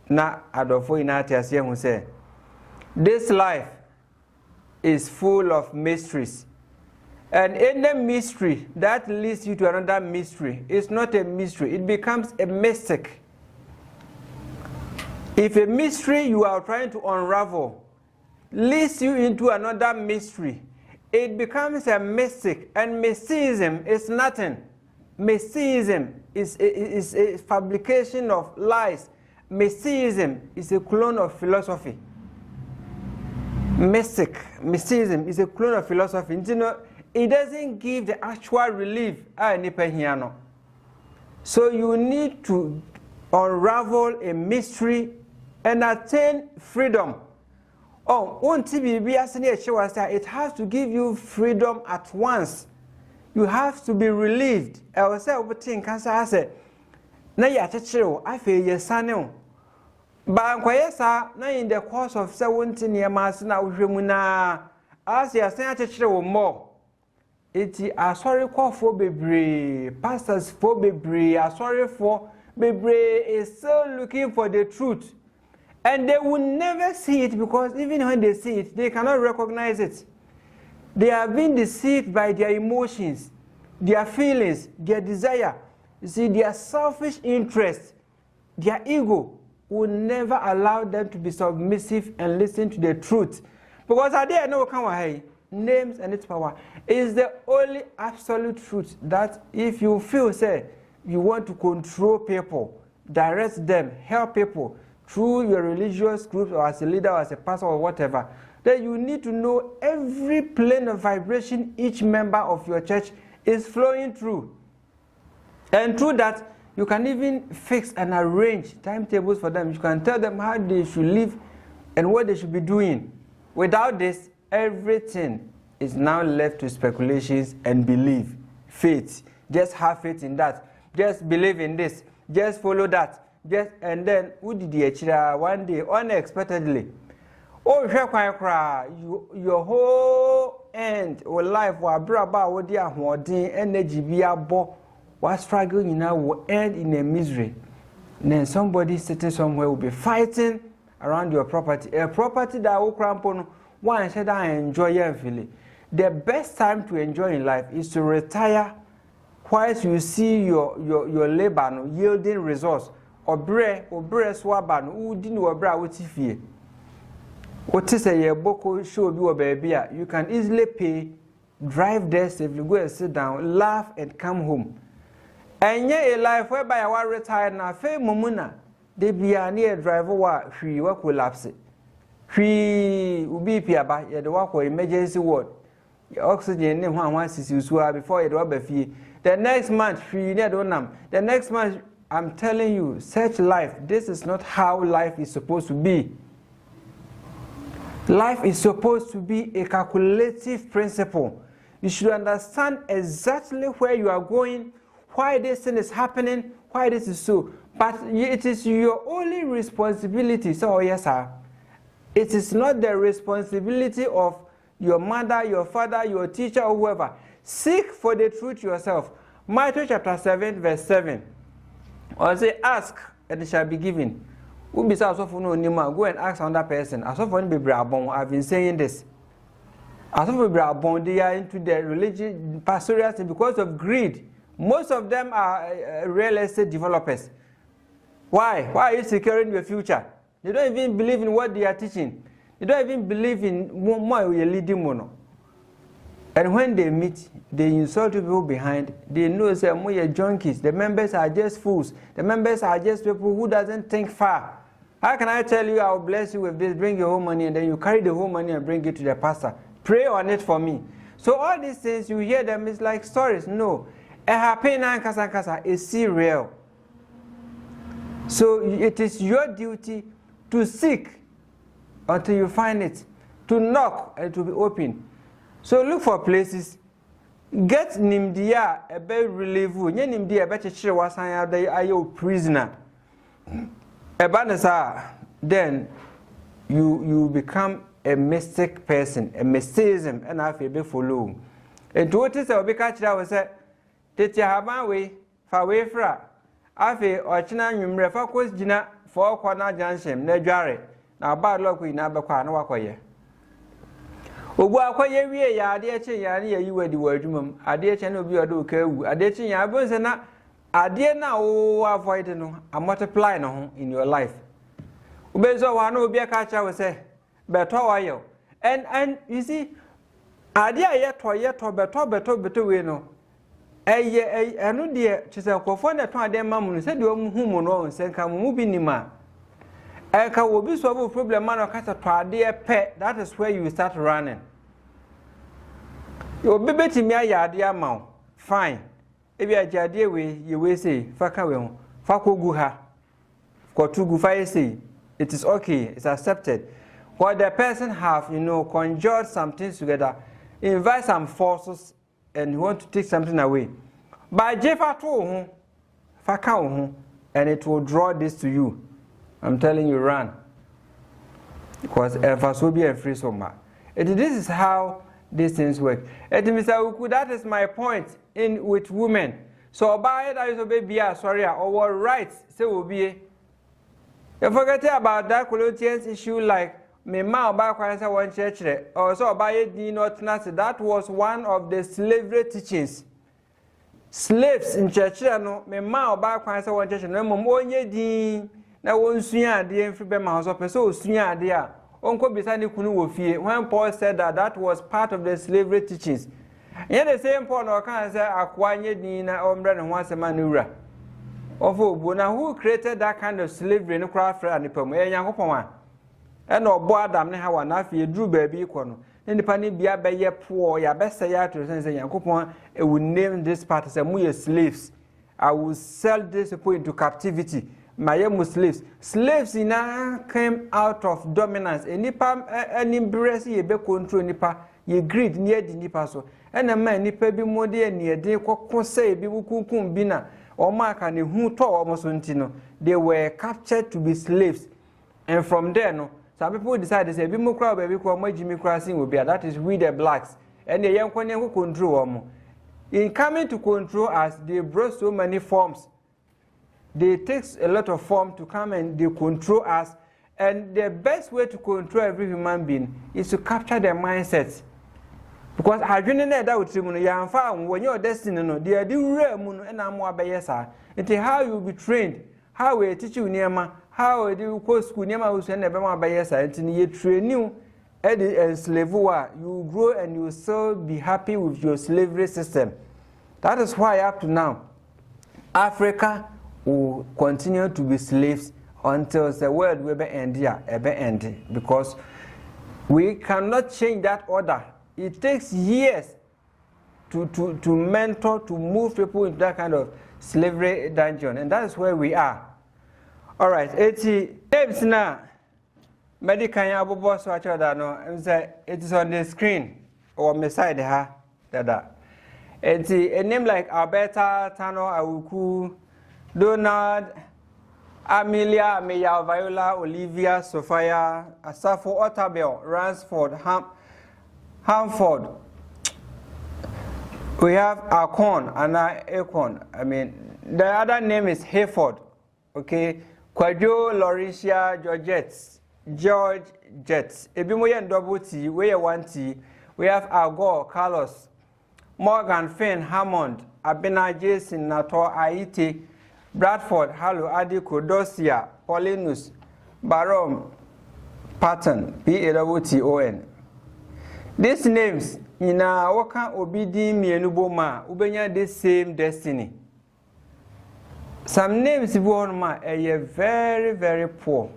Now, Adolfo Ignatius who say, this life is full of mysteries. And any mystery that leads you to another mystery is not a mystery, it becomes a mystic. If a mystery you are trying to unravel leads you into another mystery, it becomes a mystic, and mysticism is nothing. Mysticism is a fabrication of lies. Mysticism is a clone of philosophy. Mysticism is a clone of philosophy. You know, it doesn't give the actual relief. So you need to unravel a mystery and attain freedom. It has to give you freedom at once. You have to be relieved. I was saying, na ya chechiro afi yesane ba nkwayesa na in the course of 70 years na wohwemu na as yasan chechiro mo eti asori kwofo bebre pastors for bebre asori for bebre is still looking for the truth, and they will never see it, because even when they see it they cannot recognize it. They have been deceived by their emotions, their feelings, their desire. You see, their selfish interest, their ego will never allow them to be submissive and listen to the truth. Because I dare know names and its power is the only absolute truth that if you feel, say, you want to control people, direct them, help people through your religious group or as a leader or as a pastor or whatever, then you need to know every plane of vibration each member of your church is flowing through. And through that, you can even fix and arrange timetables for them. You can tell them how they should live and what they should be doing. Without this, everything is now left to speculations and belief. Faith. Just have faith in that. Just believe in this. Just follow that. And then, one day, unexpectedly, your whole end or life energy what struggling now will end in a misery. Then somebody sitting somewhere will be fighting around your property. A property that will cramp on one said I enjoy and feeling. The best time to enjoy in life is to retire whilst you see your labor yielding results. Or swaban who didn't wabra with fear. What is a boko show you baby? You can easily pay, drive there safely, go and sit down, laugh and come home. And yet a life whereby I was retired now, fair momuna, they be a near driver wa free work collapse. Free ubi piaba, yet the work or emergency ward. Your oxygen name once is used before you drop a fee. The next month, free near donam. The next month, I'm telling you, such life, this is not how life is supposed to be. Life is supposed to be a calculative principle. You should understand exactly where you are going, why this thing is happening, why this is so. But it is your only responsibility. So yes, sir. It is not the responsibility of your mother, your father, your teacher, or whoever. Seek for the truth yourself. Matthew chapter 7, verse 7. Or say, ask, and it shall be given. Go and ask another person. I've been saying this. They are into the religion, pastoral thing because of greed. Most of them are real estate developers. Why? Why are you securing your future? They don't even believe in what they are teaching. They don't even believe in what you're leading mono. And when they meet, they insult people behind. They know say you're junkies. The members are just fools. The members are just people who doesn't think far. How can I tell you I will bless you with this, bring your whole money, and then you carry the whole money and bring it to the pastor? Pray on it for me. So all these things, you hear them, it's like stories. No. Is real. So it is your duty to seek until you find it, to knock and to be open. So look for places. Get nimdia a bit relief. Nimdia a better share was I are prisoner. Then you become a mystic person, a mysticism, and I feel follow. And to what is our big catch? I was said, Tete Habanway, far away fra. I feel or China, you refocus Gina for corner junction, no jarry. Now bad luck we never quite walk away. Oguakoye ya adieche ya ni yi wadi wadwumam adieche na obi odo ka wu adieche ya bonse na adie na wo avoid no a multiply no in your life Ubezo wa no obi aka cha we say beto wayo. And you see idea yeto beto we no. Enu de chise nkofo na ton ade mamu no se de omu humu no nsenka mu bi nima. Eka wo bi solve problem man o kasa to ade pe, that is where you start running. You be betimi aya ade ama fine. Ebi ajade we say faka we ho. Fakogu ha. Ko tugu fa say it is okay, it's accepted. What the person have, conjured some things together, invite some forces and you want to take something away. But Jefa to faka and it will draw this to you. I'm telling you, run. Because efforts will be a free summer. This is how these things work. Mr. Uku, that is my point in with women. So by it, I will be sorry, our rights say will be. You forget about that Colossians issue like me ma oba kwasa one church or so oba di not nasi. That was one of the slavery teachings. Slaves in church no me ma oba kwasa one church no mom onye di na won sua ade en free be ma so person o sua ade a onko bisa ni kunu wo fie. When Paul said that was part of the slavery teachings. Yet the same Paul no kan say akwa nye di na ombre ne ho asema no wura. Of who created that kind of slavery no craft and the poem, Yankopon. And no boy Adam ne hawa na fi drew baby kono. Then the pani bia be ye poor, ya best say to say Yankopon, it will name this part as a slaves. I will sell this people into captivity. My slaves. Slaves came out of dominance. And embrace ye be control nipa, ye greed near the nipa so. And a man nipa be more dear near de ko say be wukum bina. They were captured to be slaves, and from there, some people decided to say, "Be more crowd, baby, Jimmy crossing will be." That is we the blacks, and the young one who control. In coming to control us, they brought so many forms. They take a lot of form to come and they control us. And the best way to control every human being is to capture their mindsets. Because I didn't know that would say, when your destiny, no, they are doing real and I'm more by it's how you be trained, how we teach you near how you go school near my who's never more by and you train you and slave you grow and you still be happy with your slavery system. That is why up to now, Africa will continue to be slaves until the world will be end because we cannot change that order. It takes years to mentor, to move people into that kind of slavery dungeon, and that is where we are. All right, names now. Medical abobo so acho da no, it is on the screen or beside her. Dada. A name like Alberta, Tano, Awuku, Donald, Amelia, Ameya, Viola, Olivia, Sophia, Asafo, Otabel, Ransford, Hamford. We have Akon, Anna Akon. I mean, the other name is Hayford. Okay, Kwajo, Lauricia, George Jets. Ebimoya double T, we are 1 T. We have Agor, Carlos, Morgan, Finn, Hammond, Abena, Jason, Nato, Aite, Bradford, Hallo, Adiko, Dosia, Paulinus, Barom, Patton, Paton. These names, in our can obedi me and Uboma, Ubenya the same destiny. Some names are very, very poor.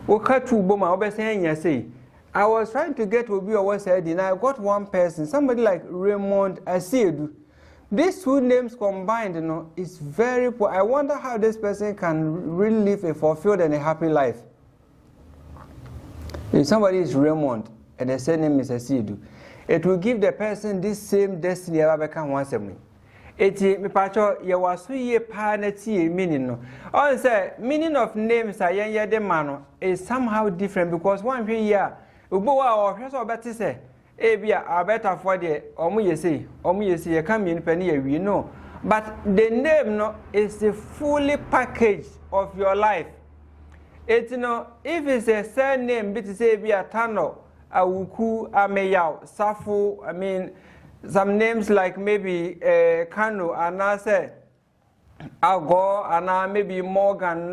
Oka to Boma, Obesanya say, I was trying to get Obi or said, and I got one person, somebody like Raymond Asiedu. These two names combined, is very poor. I wonder how this person can really live a fulfilled and a happy life. If somebody is Raymond and the same name is Asiedu, it will give the person this same destiny ever become once a week. Eti me pacho ye waso ye pa na tie meaning no. On say meaning of names ayen de man is somehow different because one hwe here ugbo wa o hwe so beti say e bia abeta for de omo ye say ye kan me pani ye wi no, but the name no is a fully package of your life. It if it's a surname bit say bia Tano, Awuku, Ameyaw, Safo, I mean some names like maybe Kano, and I say Agor, and maybe Morgan,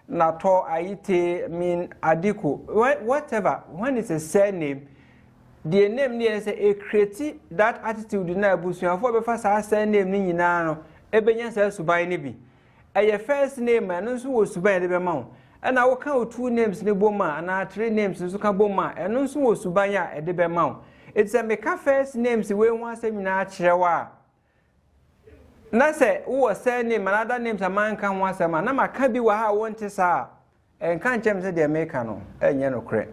Nato, Aite, mean Adiko, whatever. When it's a surname, the name near say a create that attitude in a bush. For the first surname, Ninano, Ebenya says to buy Nibi. A first name, and also was to buy the amount. And I will count 2 names in the Boma, and I 3 names in Sukaboma, and also was to buy at the Bemount. It's a make first names the way one seminar Chewa. Na say who surname and other names a man can once a man. Nama can be what I want to say. And can't say the American and you know correct.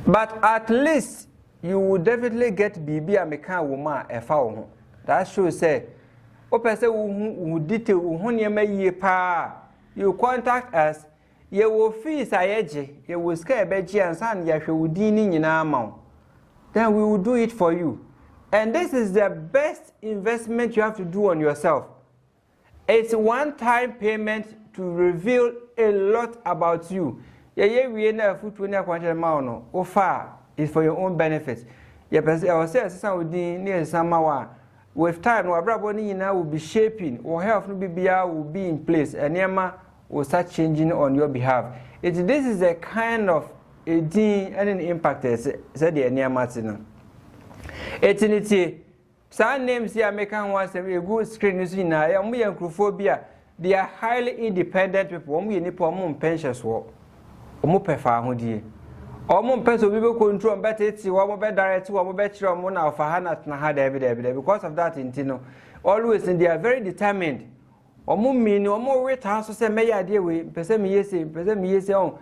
But at least you will definitely get BB American woman a foul. That should say, Open say who detail who ye pa. You contact us, you will feel say you will scare Beji and San Yashudini in our mouth. Then we will do it for you. And this is the best investment you have to do on yourself. It's one-time payment to reveal a lot about you. We never put when you want to offer is for your own benefit. I will say, near Samawa. With time, our brother now will be shaping, or health will be in place, and Yama will start changing on your behalf. This is a kind of a dean and an impact, said the Niamatino. Eternity, some names here make once a good screen is in Acrophobia. They are highly independent people. We need more pensions war. More prefer or more pencil we will control better. It's one better direct, one better one of Hannah had every day because of that. Intino always and they are very determined. Or more mean or more rate house say, may idea we present me yes, on.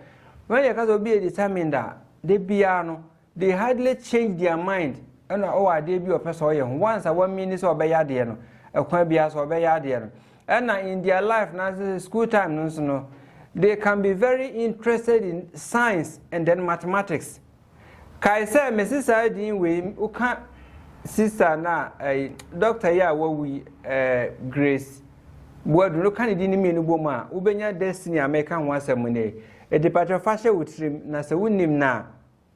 When you can be determined that they hardly change their mind. And I debut a person once a 1 minute or bayadiano, a quabias or bayadiano. And in their life, now school time, no, they can be very interested in science and then mathematics. Kai say, Mrs. Sardine, we can't sister now, a doctor, yeah, what we Grace. What no can it mean, Uboma, Ubenya destiny, American once a money. A departure fashion would trim, Nasa wouldn't now.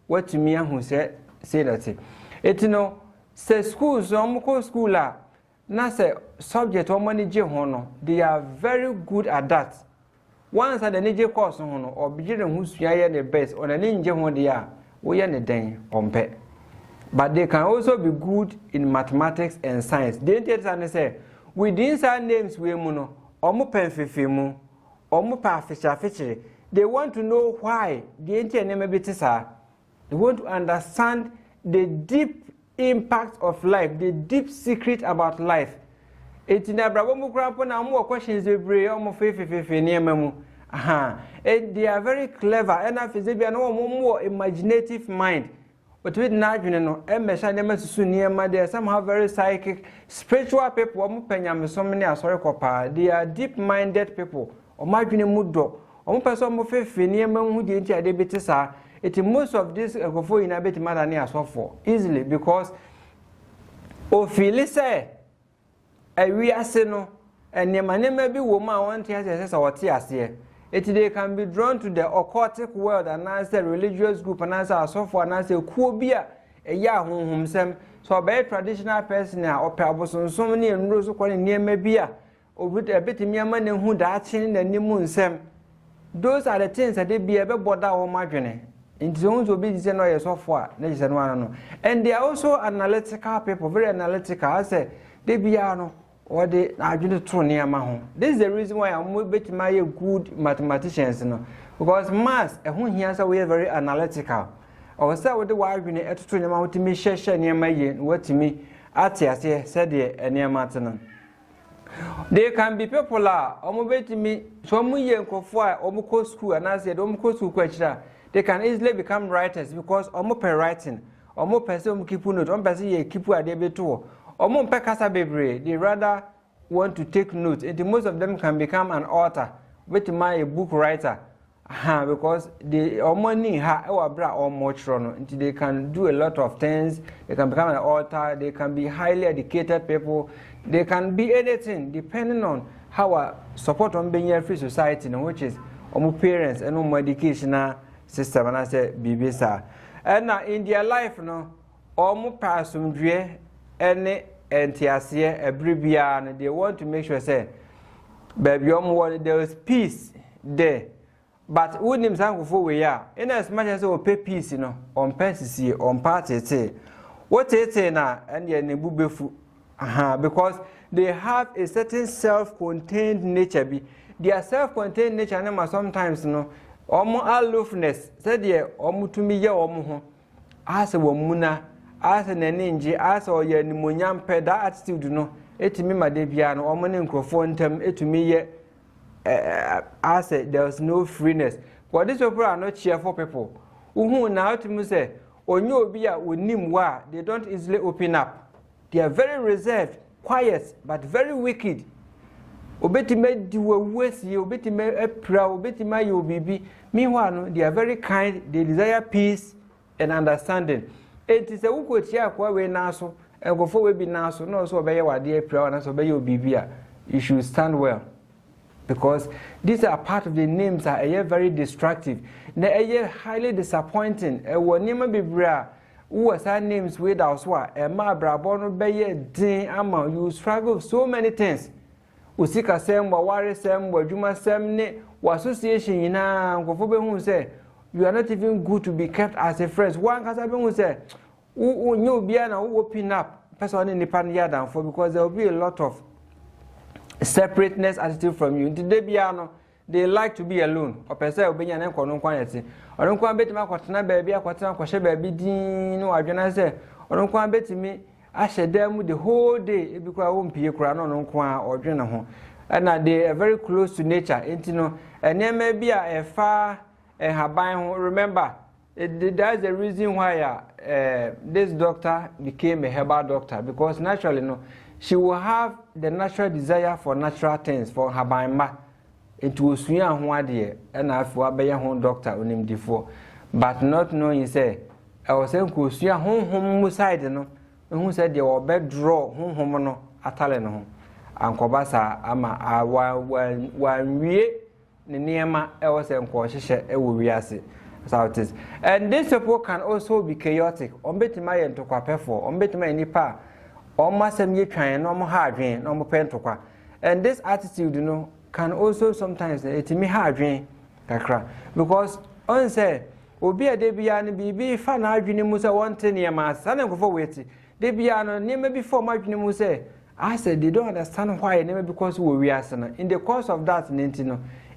What to me, who say that. Etino say schools school na say subject or manage hono they are very good at that. Once at the ninja course hono or begin who's the best on a ninja one they are we are den pompe. But they can also be good in mathematics and science. They and say within some names we muno omo penfifimu omo pa fisher they want to know why the entire name be tisa. They want to understand the deep impact of life, the deep secret about life. It's in a bravo grandpa now more questions they bring almost near memu. They are very clever and they are no more imaginative mind. But with Najun and Mesha they are somehow very psychic, spiritual people, so many sorry copa. They are deep minded people. Or Majuni Mudo, or person of faith near memu who did diabetes. Most of this go in a bit matter near so for easily because Ophilise a we are seno and your man may be woman want to as our tears here. They can be drawn to the occultic world and as a religious group and as a software and as a kubia a yahoo himself. So a traditional person now or perhaps so many and rose calling near maybe or with a bit mere money who that in the new moon sem. Those are the things that they be able to bother or margin. In zones will be designed software, and they are also analytical people, very analytical. I say they be or they are doing true near my home. This is the reason why I'm a bit my good mathematicians, because maths and who hears we are very analytical. Or so with the wire in a to them out to me, share near my what to me, Atia said near Martin. They can be popular, or to me, so we for almost school, and I said, almost school question. They can easily become writers because omo per writing, omo person keep note, omo person ye keep a debate to, omo per kasa bebre. They rather want to take note. And most of them can become an author, with my book writer, because they omo ni ha ewa bra or much run. They can do a lot of things. They can become an author. They can be highly educated people. They can be anything depending on how a support on being a free society, which is omo parents and omo educational system and I say Bibisa. And now in their life no omo passum due any entiasie ebribia and they want to make sure say baby there is peace there but who names Uncle we are in as much as o pay peace, on pensy, on party. What it na and ye nebubefu, because they have a certain self-contained nature. Their self-contained nature, and sometimes aloofness, said ye, to me, ye as a womuna, as an ninja, as or ye pnimunyam ped that attitude, it to me, my debian, or money microphone term, it to me, as there was no freeness. For this people are not cheerful people. Who now to me say, or no beer with nimwa, they don't easily open up. They are very reserved, quiet, but very wicked. Obetime do waste you, obetime a proud, obetime you be. Meanwhile, they are very kind, they desire peace and understanding. It is a uko chia kwa we naso, and go forward be naso, no so obey your dear proud, and so obey your bibia. You should stand well. Because these are part of the names that are very destructive. They are highly disappointing. When you be bra, who was our names without swa, and my brabono be din ama, you struggle so many things. Usika sem, wawari sem, wajuma sem ne, association ina, kofobe who say, you are not even good to be kept as a friend. One casabe who say, who knew biana who open up, person in the pan yard for because there will be a lot of separateness attitude from you. Today, biano, they like to be alone. Or per se, obey an uncle, no quantity. Or don't come bet my quatina baby, a quatina quashe baby, no, I can say, or don't come bet me, I shall them the whole day because I won't be a crown on qua or dinner home. And they are very close to nature, and and there may be a far and her buying. Remember, that's the reason why this doctor became a herbal doctor, because naturally, she will have the natural desire for natural things for her buying. It will swing on one day, and I for a home doctor on him before, but not knowing, say, I was saying, could swing home side, who said you were bed draw home atalen home. Uncle Bassa, ama, one we near my else and cautious, it will be as it. So it is. And this support can also be chaotic. On bet my and to quape for, on bet my nipa, almost a mere trying, no more hard drain, no more pen to qua. And this attitude, can also sometimes it me hard drain, kakra. Because on say, Obi a debian be fan arguing musa 110 year mass, and go for waiting. Debiano, never before my musa. I said they don't understand why, never because we are in the course of that,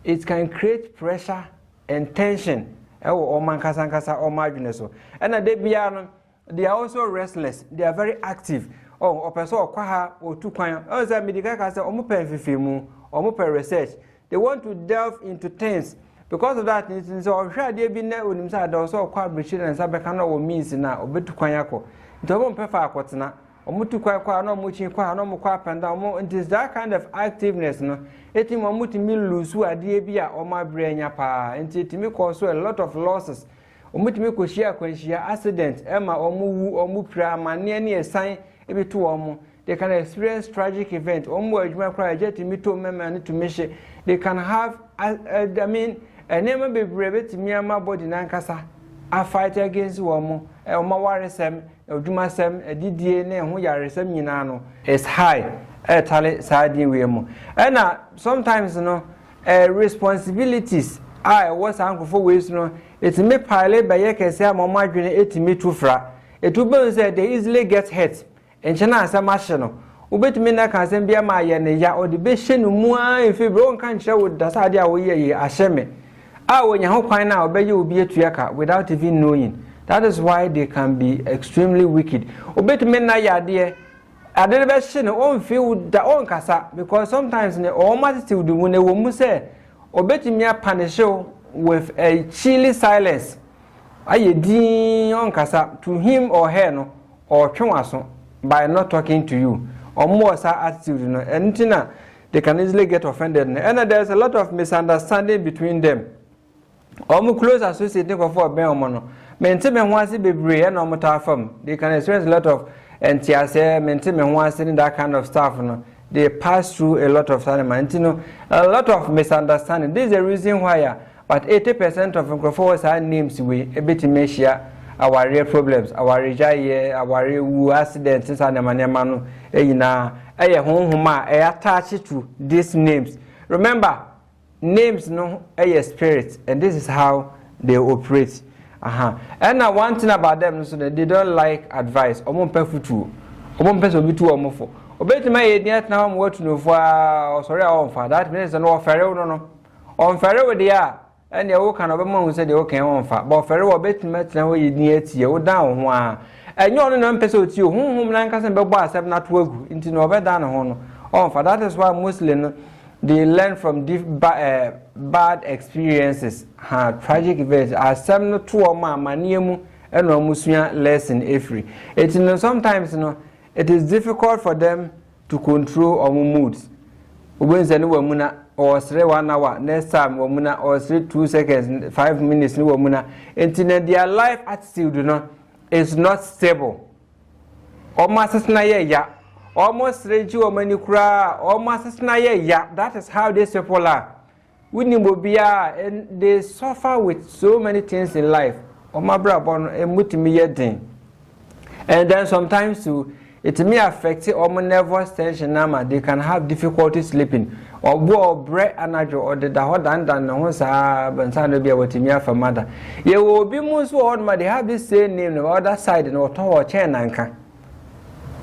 it can create pressure and tension. Oh, man, Casancasa or marginal. And at Debiano, they are also restless, they are very active. Oh, or person or kwaha or two kwanya. Oh, that medical casa or mopen fifimu or mopen research. They want to delve into things. Because of that, it's all sure they be net with himself, also quite machine and sabacano or means now, or bet to quanyako. It won't prefer quatina. Omutu kwa no muchi kwa no mukwa panda mo. It is that kind of activeness no eti mo muti mi lose ade bia o ma brenya pa enti timi cause a lot of losses omuti mi ko share kwanshia accident ema omu omu pra mane ne esan ebetu omu. They can experience tragic event omu adwuma kwa jet mi to mema ne to meshe. They can have I mean enema bebrebe timi ama body nankasa a fight against womu e ma waresem odwuma sem edidie ne ho yaresem nyina no is high tale sadin we mu na sometimes responsibilities was uncle for ways it me pile by ye kese amoma adwene etimi tufra etubo say they easily get hurt enchena asem ahye no ubetimi na kan asem bia ma ye ne ya odi be hye no mu an efebro on kan kire wo dasade a wo ye ahye me wonya ho kwan na obeye obi etuaka without even knowing. That is why they can be extremely wicked. Obetime na yade ade be hye no on feel da on kasa because sometimes ne all attitude mu ne wo mu say obetime punish with a chilly silence. Aye din on kasa to him or her no or twaso by not talking to you. Or more sa attitude no entina they can easily get offended. And there's a lot of misunderstanding between them. Close associate for Ben Omono. Maintain once bebre and omotafam. They can experience a lot of NTSA, maintain once in that kind of stuff. They pass through a lot of time, a lot of misunderstanding. This is the reason why. But 80% of microphones are names we a bit measure our real problems, our rejaye, our real accidents, and the manamano, home, attach to these names. Remember, names no a spirit, and this is how they operate. And now one thing about them so that they don't like advice. Omo pefutu, omo peso bitu omo for. Obeti my idiot now what no for sorry on for that means no ferre no. On ferre with the and the kind of man who said okay on for. But ferre obeti met now you near you down one. And you only know peso to you whom Lankas and Baba have not work into no better than on for. That is why Muslim they learn from bad experiences, tragic events. As some no two or more maniemu and no muslia lesson every. Sometimes it is difficult for them to control our moods. When they know or 1 hour, next time or 2 seconds, 5 minutes, their life attitude is not stable. Almost ya. Almost reach you many cry, almost yeah. That is how these people are. And they suffer with so many things in life. And then sometimes too, it may affect nervous tension. They can have difficulty sleeping. Or bread and or the Dahodan and be able to for mother. You will be most they have this same name on the other side in or chain anchor.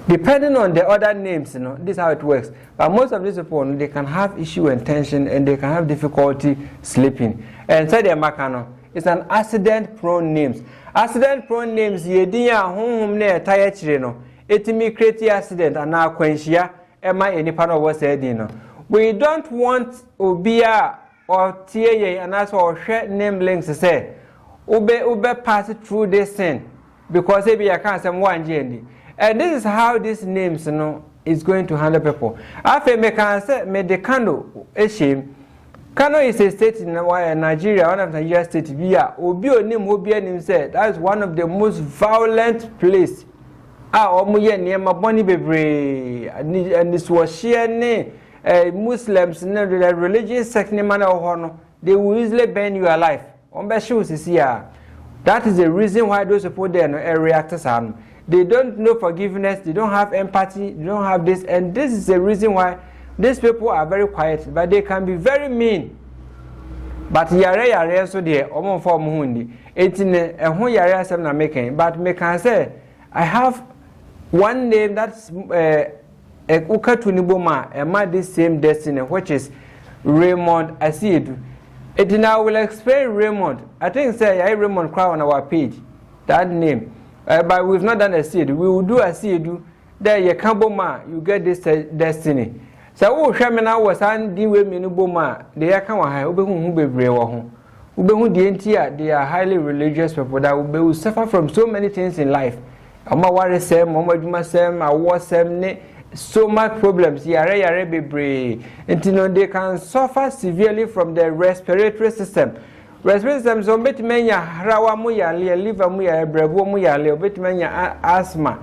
Depending on the other names, this is how it works. But most of these people, they can have issue and tension, and they can have difficulty sleeping. And so their makano, it's an accident-prone names. Accident-prone names, yediya home ne tire chireno. It may create accident and now quenchia. Emma any part of what's said. We don't want obia or TA and also or share name links to say ube pass it through this thing because maybe I can't say one GND. And this is how these names is going to handle people. After me can say me the Kano shame. Kano is a state in Nigeria, one of the Nigeria states. Obi onim obi anim said that is one of the most violent place. Omuye near my bonny bebre and this was sheer Muslims the religious sect manner of honor. They will easily burn you alive. That is the reason why those people there react as they don't know forgiveness, they don't have empathy, they don't have this, and this is the reason why these people are very quiet, but they can be very mean. But yare so there, omo form hundi. It's in a whole yare sem na making, but me can say I have one name that's Ukatuniboma, and my this same destiny, which is Raymond Asiedu. It now will explain Raymond. I think say Raymond Crown on our page, that name. But we've not done a seed. We will do a seed. There, you can't boma. You get this destiny. So, Shamina was handing with me no boma. They are come high. Ube who be brave. Ube who the entire. They are highly religious people that will suffer from so many things in life. Ama worry sem, ama juma sem, awa sem ne. So much problems. Yare be brave. And they can suffer severely from the respiratory system. Respiratory system so bit menya rawa mu ya liver mu ya brebo mu ya bit menya asthma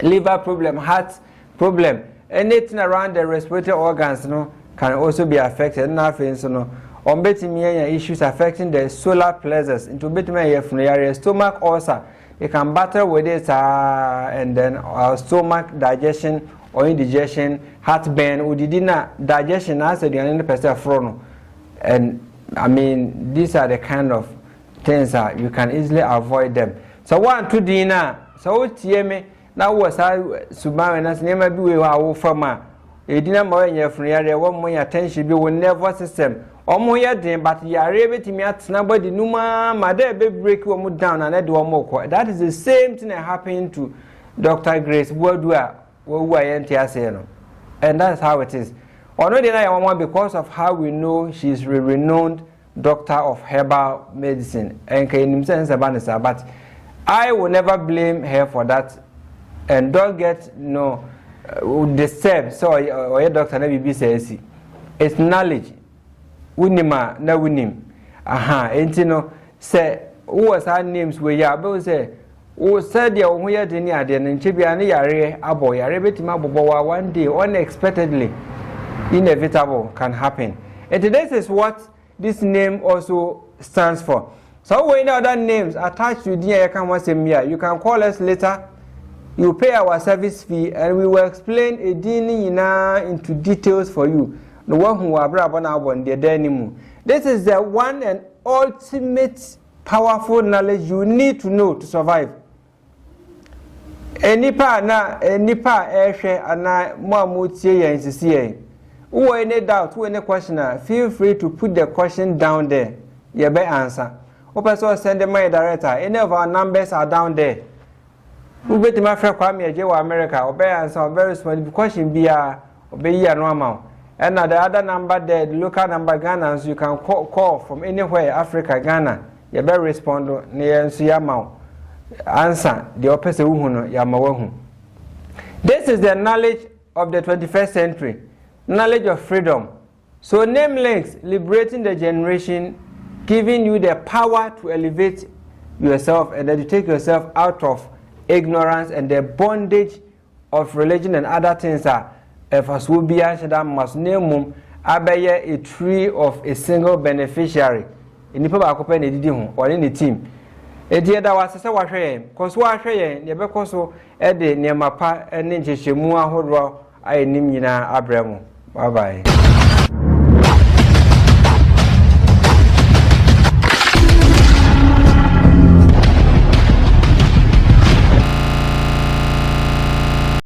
liver problem, heart problem, anything around the respiratory organs can also be affected. Nothing so on bit menya issues affecting the solar plexus into bit menya from the area stomach ulcer. You can battle with it and then stomach digestion or indigestion, heartburn, udidina digestion as the 100% frono. And I mean, these are the kind of things that you can easily avoid them. So one to dinner. So TM now was I Subanas never be our farmer. A dinner more in your area, one more attention be will never system. Or more yet, but you are able to meet nobody numa, my dear baby break one down and I do one more. That is the same thing that happened to Dr. Grace Wodua, and that's how it is. Because of how we know she is a renowned doctor of herbal medicine. But I will never blame her for that. And don't get disturbed. So your doctor never be says it's knowledge. Unima na unim. Say who was our names we are both say who said ya we are denia and Chibiani yare abo yare betima bobowa one day unexpectedly. Inevitable can happen. And this is what this name also stands for. So when other names attached to the you can call us later. You pay our service fee and we will explain a into details for you. no one who abrabo na abon de danimu. This is the one and ultimate powerful knowledge you need to know to survive. Enipa ehwe ana mo amotie yen sisi yen. Who any doubt, who any questioner, feel free to put the question down there. You better answer. Open send them my director. Any of our numbers are down there. Who bet my friend Kwame Ejewa America? Obey answer very small. The question be obey normal. And now the other number there, the local number Ghana, so you can call from anywhere Africa, Ghana. You better respond near Suyamau. Answer the opposite Yamawahu. This is the knowledge of the 21st century. Knowledge of freedom. So name links, liberating the generation, giving you the power to elevate yourself and then to take yourself out of ignorance and the bondage of religion and other things are if as will be must name abeye a tree of a single beneficiary. In the people or in the team. A dear that was a washer, cause washer, never coso, Eddie near my pa and ninja shemua hodro, I nimina abramo. Bye bye.